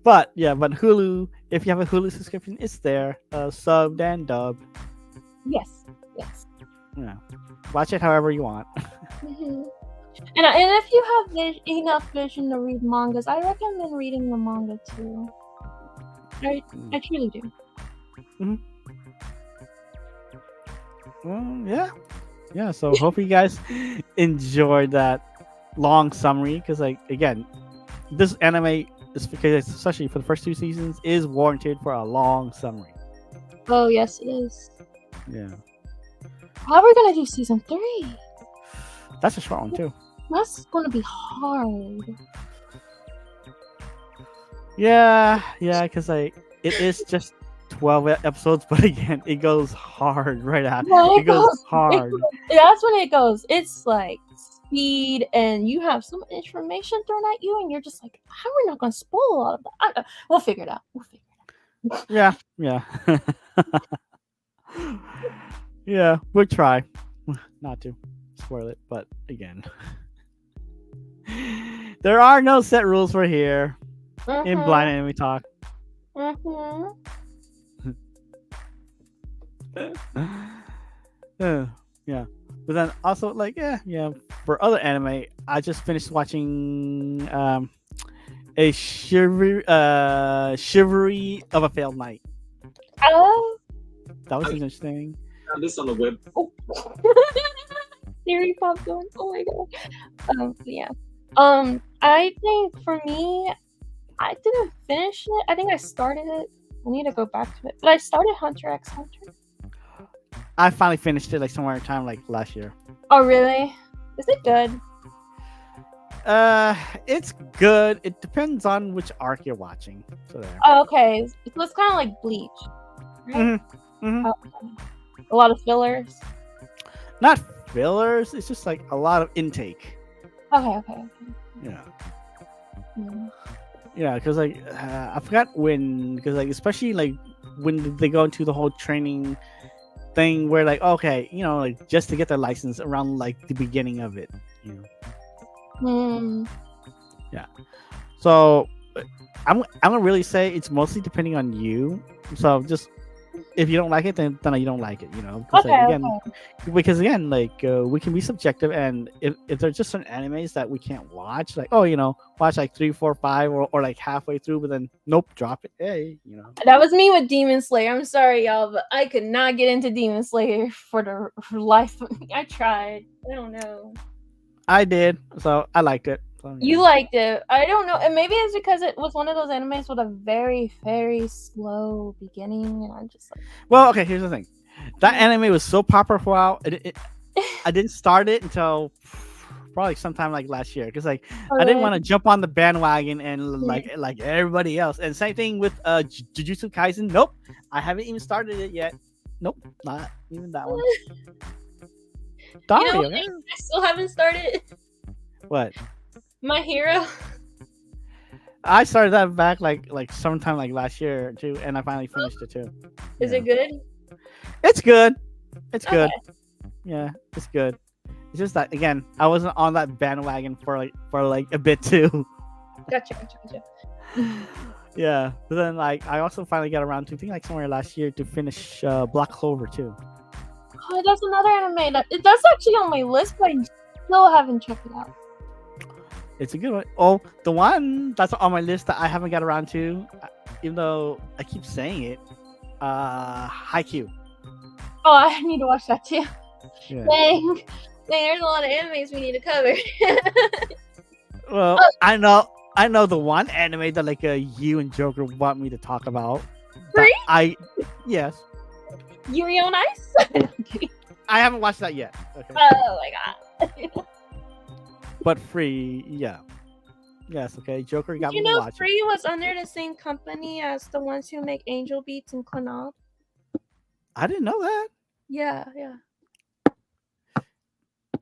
But Hulu, if you have a Hulu subscription, it's there, subbed and dubbed. Yes. Yeah, watch it however you want. Mm-hmm. And if you have enough vision to read mangas, I recommend reading the manga too. I truly do. Well, yeah. So hope you guys enjoyed that long summary. Because like again, this anime is because especially for the first two seasons is warranted for a long summary. Oh yes, it is. Yeah, How are we gonna do season 3? that's a short one too. That's gonna be hard. Yeah, because like it is just 12 episodes, but again, it goes hard right after. Yeah, It goes hard. That's when it goes. It's like speed, and you have some information thrown at you, and you're just like, "How are we not gonna spoil all of that?" We'll figure it out. Yeah. Yeah, we'll try not to spoil it, but again, there are no set rules for here in Blind Anime Talk. Yeah, but then also like yeah. For other anime, I just finished watching a Chivalry of a Failed Knight. Oh, That was interesting. Found this on the web. theory popped on. Oh my god. Yeah. I think for me, I didn't finish it. I think I started it. I need to go back to it. But I started Hunter x Hunter. I finally finished it like somewhere in time like last year. Oh really? Is it good? It's good. It depends on which arc you're watching. So there. Oh, okay. So it's kind of like Bleach. Right? Mm-hmm. Oh, okay. A lot of fillers. Not fillers. It's just like a lot of intake. Okay. Yeah. Mm. Yeah, because like I forgot when, because like especially like when they go into the whole training thing where like okay, you know, like just to get their license around like the beginning of it, you know. Yeah. So I'm gonna really say it's mostly depending on you. So just if you don't like it, then you don't like it, you know. Because again, like we can be subjective, and if there's just certain animes that we can't watch, like watch like 3, 4, 5, or like halfway through, but then nope, drop it. Hey, you know. That was me with Demon Slayer. I'm sorry, y'all, but I could not get into Demon Slayer for the life of me. I tried. I don't know. I did, so I liked it. So, You liked it. I don't know. And maybe it's because it was one of those animes with a very, very slow beginning. And I'm just like... Well, okay, here's the thing. That anime was so popular for a while. I didn't start it until probably sometime like last year. Because like I didn't want to jump on the bandwagon and like everybody else. And same thing with Jujutsu Kaisen. Nope. I haven't even started it yet. Nope. Not even that one. You know, I still haven't started. What? My Hero. I started that back like sometime like last year too, and I finally finished it too. Is it good? It's good. It's good. Yeah, it's good. It's just that again, I wasn't on that bandwagon for a bit too. Gotcha. Yeah, but then like I also finally got around to like somewhere last year to finish Black Clover too. Oh, that's another anime that's actually on my list, but I still haven't checked it out. It's a good one. Oh, the one that's on my list that I haven't got around to, even though I keep saying it, Haikyuu. Oh, I need to watch that too. Yeah. Dang, there's a lot of animes we need to cover. Well, I know the one anime that like you and Joker want me to talk about. Free? Yes. Yuri on Ice? I haven't watched that yet. Okay. Oh my god. But Free, yeah. Yes, okay. Joker got me to watch Free was under the same company as the ones who make Angel Beats and Clannad? I didn't know that. Yeah.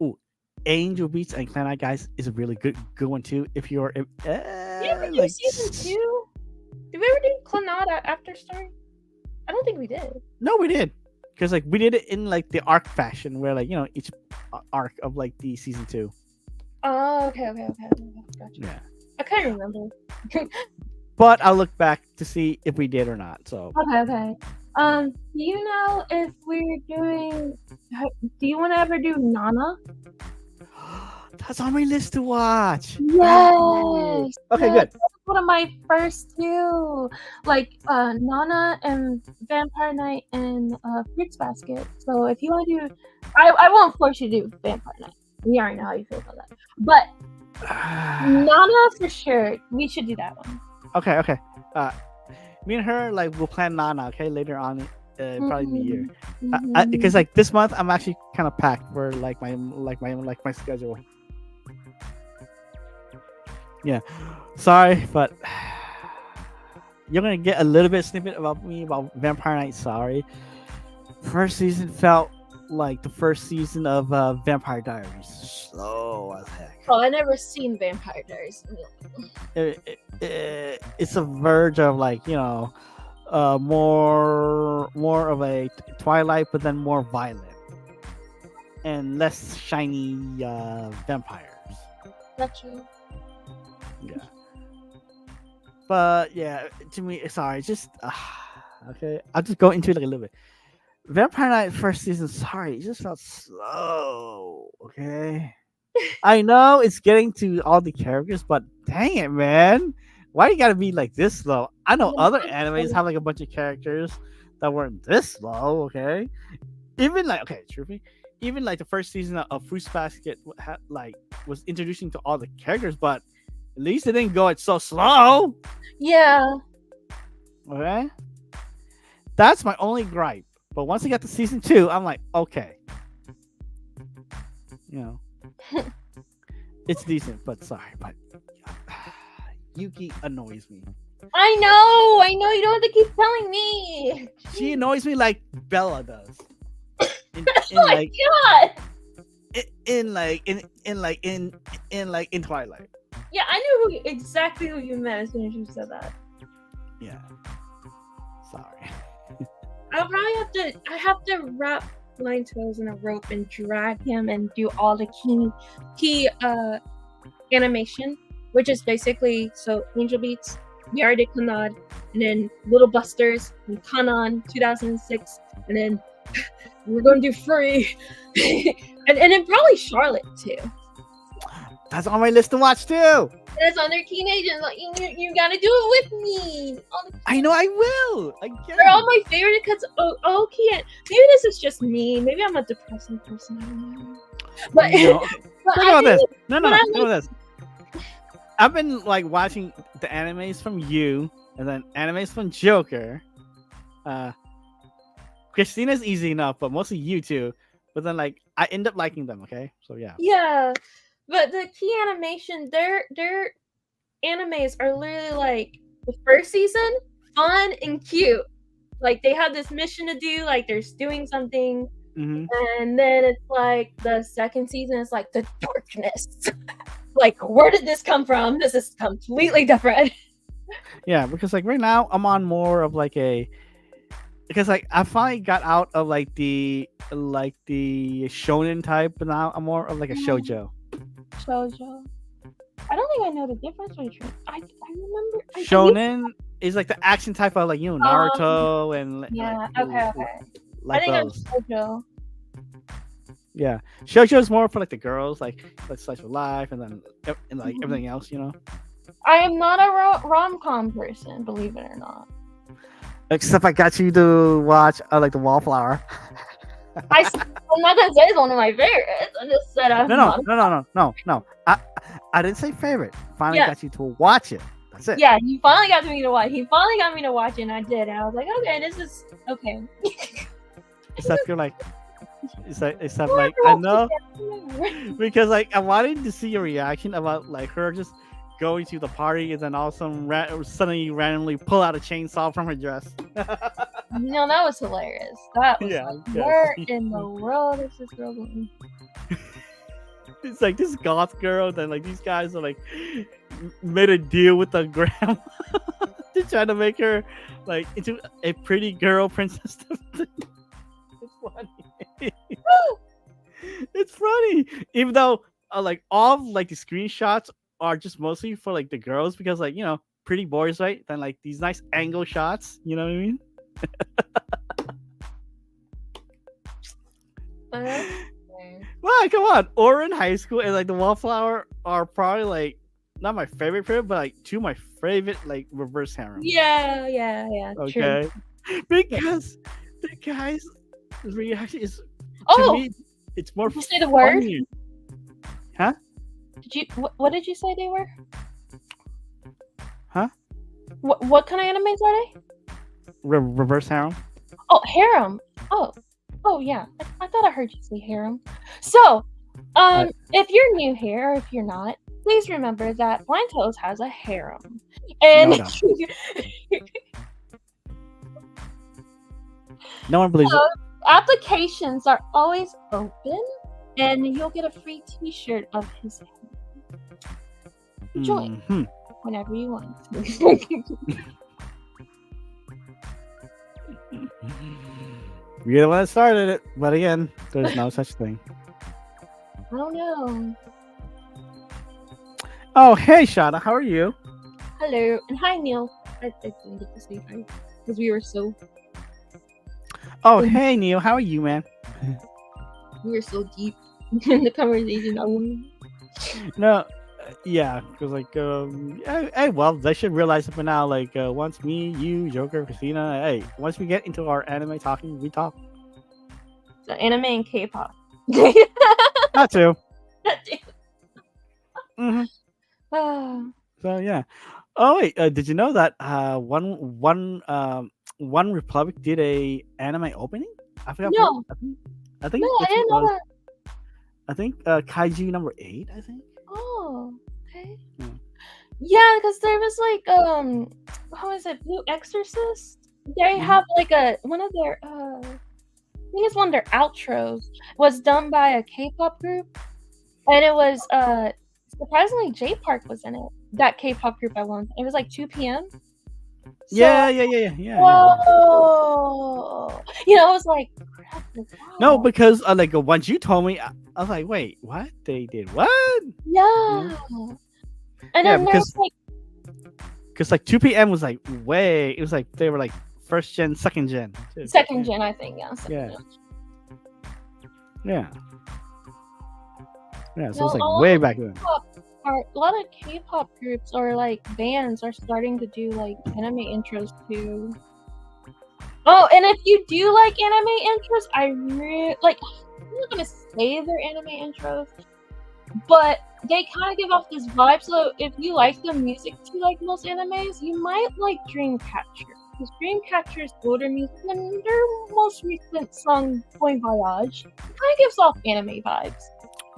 Ooh, Angel Beats and Clannad, guys, is a really good one too. If you're Did we ever do season 2? Did we ever do Clannad after Story? I don't think we did. No, we did. Because like we did it in like the arc fashion where like, each arc of like the season 2. Oh, okay. Gotcha. Yeah. I couldn't remember. But I'll look back to see if we did or not. So Okay. Do you know if we're doing? Do you want to ever do Nana? that's on my list to watch. Yes. Okay, yes. good. That's one of my first 2, like Nana and Vampire Knight and Fruits Basket. So if you want to do, I won't force you to do Vampire Knight. We already know how you feel about that. But Nana for sure. We should do that one. Okay. Me and her like we'll plan Nana. Okay, later on, probably in the year. Because like this month I'm actually kind of packed for like my schedule. Sorry, but you're gonna get a little bit snippet about me about Vampire Knight. Sorry, first season felt like the first season of Vampire Diaries. Slow as heck. Oh, I never seen Vampire Diaries. It's a verge of like more of a Twilight, but then more violent and less shiny vampires. That's true. Yeah. But yeah, to me, sorry, just okay. I'll just go into it like a little bit. Vampire Knight first season, sorry, it just felt slow. Okay, I know it's getting to all the characters, but dang it, man, why you gotta be like this slow? I know other animes have like a bunch of characters that weren't this slow. Okay, even like truthfully, even like the first season of Fruits Basket was introducing to all the characters, but at least it didn't go it so slow. Yeah. Okay, that's my only gripe. But once I got to season 2, I'm like, okay, it's decent. But sorry, but Yuki annoys me. I know. You don't have to keep telling me. She annoys me like Bella does. In Oh my god. In Twilight. Yeah, I knew exactly who you meant as soon as you said that. Yeah. Sorry. I'll probably have to wrap Nine Tails in a rope and drag him and do all the key animation, which is basically Angel Beats, we already did Kanad, and then Little Busters and Kanan 2006, and then we're gonna do Furry, and then probably Charlotte too. That's on my list to watch too. That's on their teenagers. Like you gotta do it with me. I know I will. I get They're it. all my favorite because maybe this is just me. Maybe I'm a depressing person. I don't know. But, No. but Think I about this. think- No. but I Think about this. I've been like watching the animes from you, and then animes from Joker. Christina's easy enough, but mostly you two. But then like I end up liking them. Okay, so yeah. Yeah, but the key animation, their animes are literally like the first season, fun and cute. Like they have this mission to do, like they're doing something, Mm-hmm. and then it's like the second season is like the darkness. Like, where did this come from? This is completely different. Yeah, because like right now I'm on more of like because like I finally got out of like the shonen type, but now I'm more of like a shoujo. Shoujo. I don't think I know the difference between. I remember. Shonen is like the action type of like Naruto and Yeah. like, Okay. like I think those. I'm Shoujo. Yeah, shoujo is more for like the girls, like slice of life, and then like everything else, I am not a rom-com person, believe it or not. Except I got you to watch like the Wallflower. I'm not gonna say it's one of my favorites. I just said I'm No. I didn't say favorite. Finally Yeah. got you to watch it. That's it. Yeah, you finally got me to watch. He finally got me to watch it, and I did. And I was like, okay, this is okay. Except you're like, except like I know because like I wanted to see your reaction about like her just going to the party and then all of a sudden suddenly randomly pull out a chainsaw from her dress. No, that was hilarious. That was Yeah, like, yeah. where in the world is this girl going? It's like this goth girl, then like these guys are like made a deal with the grandma to try to make her like into a pretty girl princess. It's funny. It's funny, even though like all of, like the screenshots are just mostly for like the girls because like pretty boys, right? Then like these nice angle shots, you know what I mean? Well, come on, Orin High School and like the Wallflower are probably like not my favorite, but like two of my favorite like reverse harem. Yeah. True. Okay, because the guy's reaction is to Oh, me, it's more. did you say the word? funnier. Huh? Did you? What did you say they were? Huh? What kind of animes are they? Reverse harem. Oh, harem. Oh yeah. I thought I heard you say harem. So, if you're new here or if you're not, please remember that Blind Toes has a harem, and No, no one believes it. applications are always open, and you'll get a free T-shirt of his join Mhm. whenever you want. You're the one that started it, but again, there's no such thing. I don't know. Oh, hey, Shada, how are you? Hello, and hi, Neil. I didn't get to say hi because we were so Oh, hey, Neil, how are you, man? deep in the conversation. No, yeah, because like, hey, well, they should realize something now. Like, once me, you, Joker, Christina, hey, once we get into our anime talking, we talk. So anime and K-pop. Not too. hmm Ah, So yeah. Oh wait, did you know that One Republic did a anime opening? I forgot. no, I think no, I which didn't one know was. that. I think Kaiju number 8. I think. Oh, okay. Yeah. Yeah, because there was like how is it, Blue Exorcist? They Mhm. have like one of their I think it's one of their outros was done by a K-pop group, and it was surprisingly J Park was in it. That K-pop group I won. It was like 2 p.m. So, Yeah. whoa, it was like No, wow. because like once you told me, I was like, wait, what? They did what? Yeah. And Yeah, then because there's like 2 p.m. was like way. It was like they were like first gen, second gen. too. second gen, I think. Yeah. Second Yeah. gen. Yeah. Yeah. So No, it's like all way of back then. a lot of K-pop groups or like bands are starting to do like anime intros too. Oh, and if you do like anime intros, I really like. I'm not gonna say they're anime intros, but they kind of give off this vibe. So if you like the music to like most animes, you might like Dreamcatcher. Because Dreamcatcher's older music and their most recent song, Point Voyage, kind of gives off anime vibes.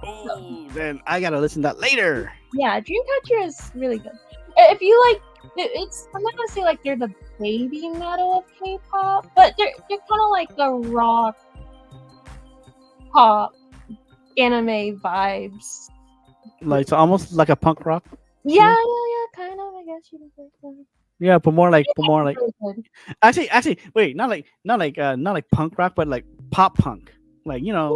Oh, then I gotta listen to that later. Yeah, Dreamcatcher is really good. If you like, I'm not gonna say like they're the baby metal of K-pop, but they're kind of like the rock pop anime vibes. Like so, almost like a punk rock. Yeah, kind of. I guess you can say so. Yeah, but more like Really good. actually, wait, not like punk rock, but like pop punk. Like Yeah.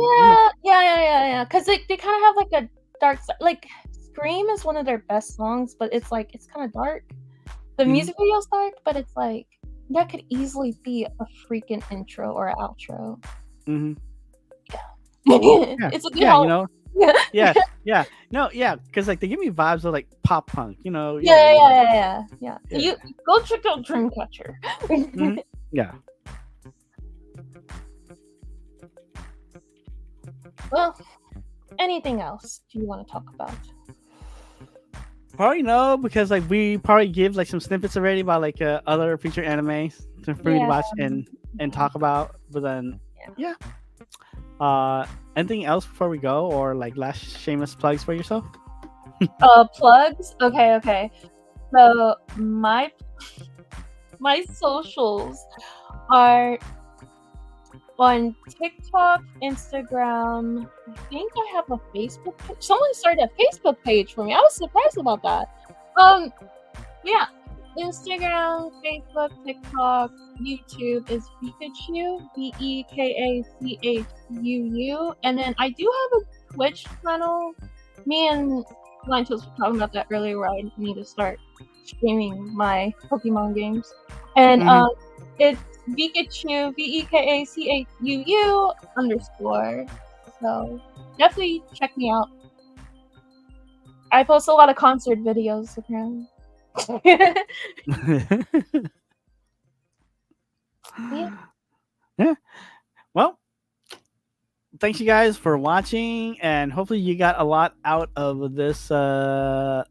Because they kind of have like a dark side. Like Scream is one of their best songs, but it's kind of dark. The music video's dark, but it's like that could easily be a freaking intro or an outro. Mm-hmm. Yeah. It's a good Yeah, Yeah. No, yeah, because like they give me vibes of like pop punk, Yeah. Yeah. You go check out Dreamcatcher. Mhm. Yeah. Well, anything else do you want to talk about? Probably no, because like we probably give like some snippets already about like other feature animes for you to watch and talk about. But then yeah. Anything else before we go, or like last shameless plugs for yourself? Plugs. Okay. So my socials are on TikTok, Instagram. I think I have a Facebook page. Someone started a Facebook page for me. I was surprised about that. Yeah. Instagram, Facebook, TikTok, YouTube is Vikachu, Bekachuu, and then I do have a Twitch channel. Me and Blind Toes were talking about that earlier, where I need to start streaming my Pokemon games, and it's Vikachu, Bekachuu_. So definitely check me out. I post a lot of concert videos apparently. Yeah. Well, thanks you guys for watching, and hopefully you got a lot out of this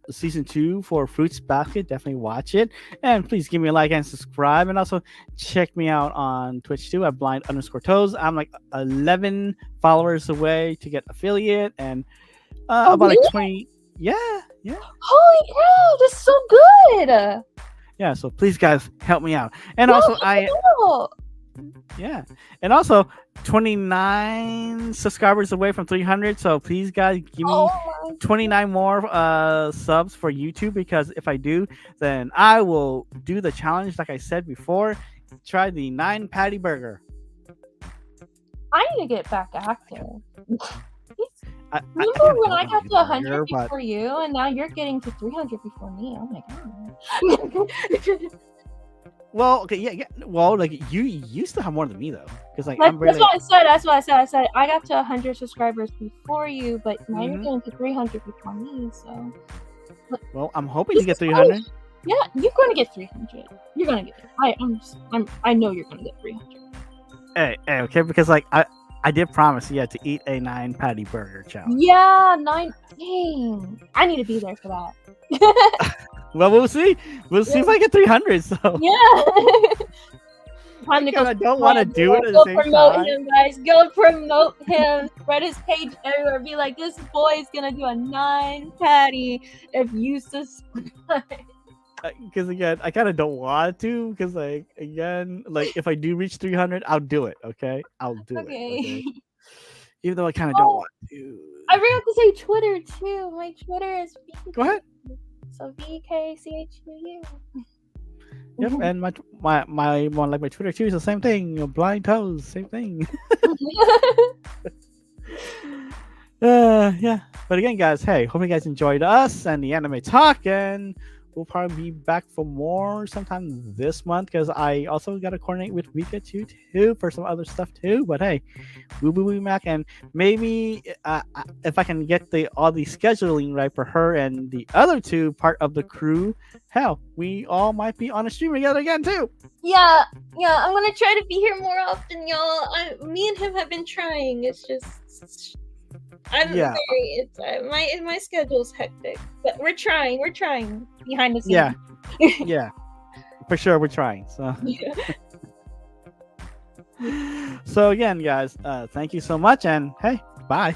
season 2 for Fruits Basket. Definitely watch it, and please give me a like and subscribe, and also check me out on Twitch too at blind_toes. I'm like 11 followers away to get affiliate, and about like 20. Yeah. Holy cow, this is so good. Yeah. So please, guys, help me out. And No, also, no. yeah, and also 29 subscribers away from 300. So please, guys, give me Oh my 29 more subs for YouTube, because if I do, then I will do the challenge like I said before. Try the 9 patty burger. I need to get back active. Remember kinda when don't I wanna got do to 100 burger, but- before you, and now you're getting to 300 before me? Oh my god. Well, okay, yeah. Well, like you used to have more than me though, because like Like, I'm barely. that's what I said. I said I got to 100 subscribers before you, but now you're Mhm. getting to 300 before me. So Well, I'm hoping to This get is 300. yeah, you're going to get 300. You're going to get. I know you're going to get 300. Hey, okay, because like I did promise you to eat a 9 patty burger challenge. Yeah, 9. Dang, I need to be there for that. Well, we'll see. We'll see if I get 300. So Yeah. Time to go. I don't want to do it at the Go same promote time. him, guys. Go promote him. Spread his page everywhere. Be like, this boy is gonna do a 9 patty if you subscribe. Because again, I kind of don't want to. Because like again, like if I do reach 300, I'll do it. Okay, I'll do it. Okay. Okay? Even though I kind of don't Oh, want to. I forgot to say Twitter too. My Twitter is Go ahead. So VKCHUU. Yep, and my one, like my Twitter too, is the same thing. Blind toes, same thing. Yeah. But again, guys, hey, hope you guys enjoyed us and the anime talk, and we'll probably be back for more sometime this month, because I also got to coordinate with Wika too for some other stuff too. But hey, we'll be back, and maybe if I can get all the scheduling right for her and the other 2 part of the crew, hell, we all might be on a stream together again too. Yeah, I'm gonna try to be here more often, y'all. Me and him have been trying. It's just Yeah. it's my schedule's hectic, but we're trying behind the scenes. Yeah. Yeah, for sure, we're trying. So, Yeah. so again, guys, thank you so much, and hey, bye.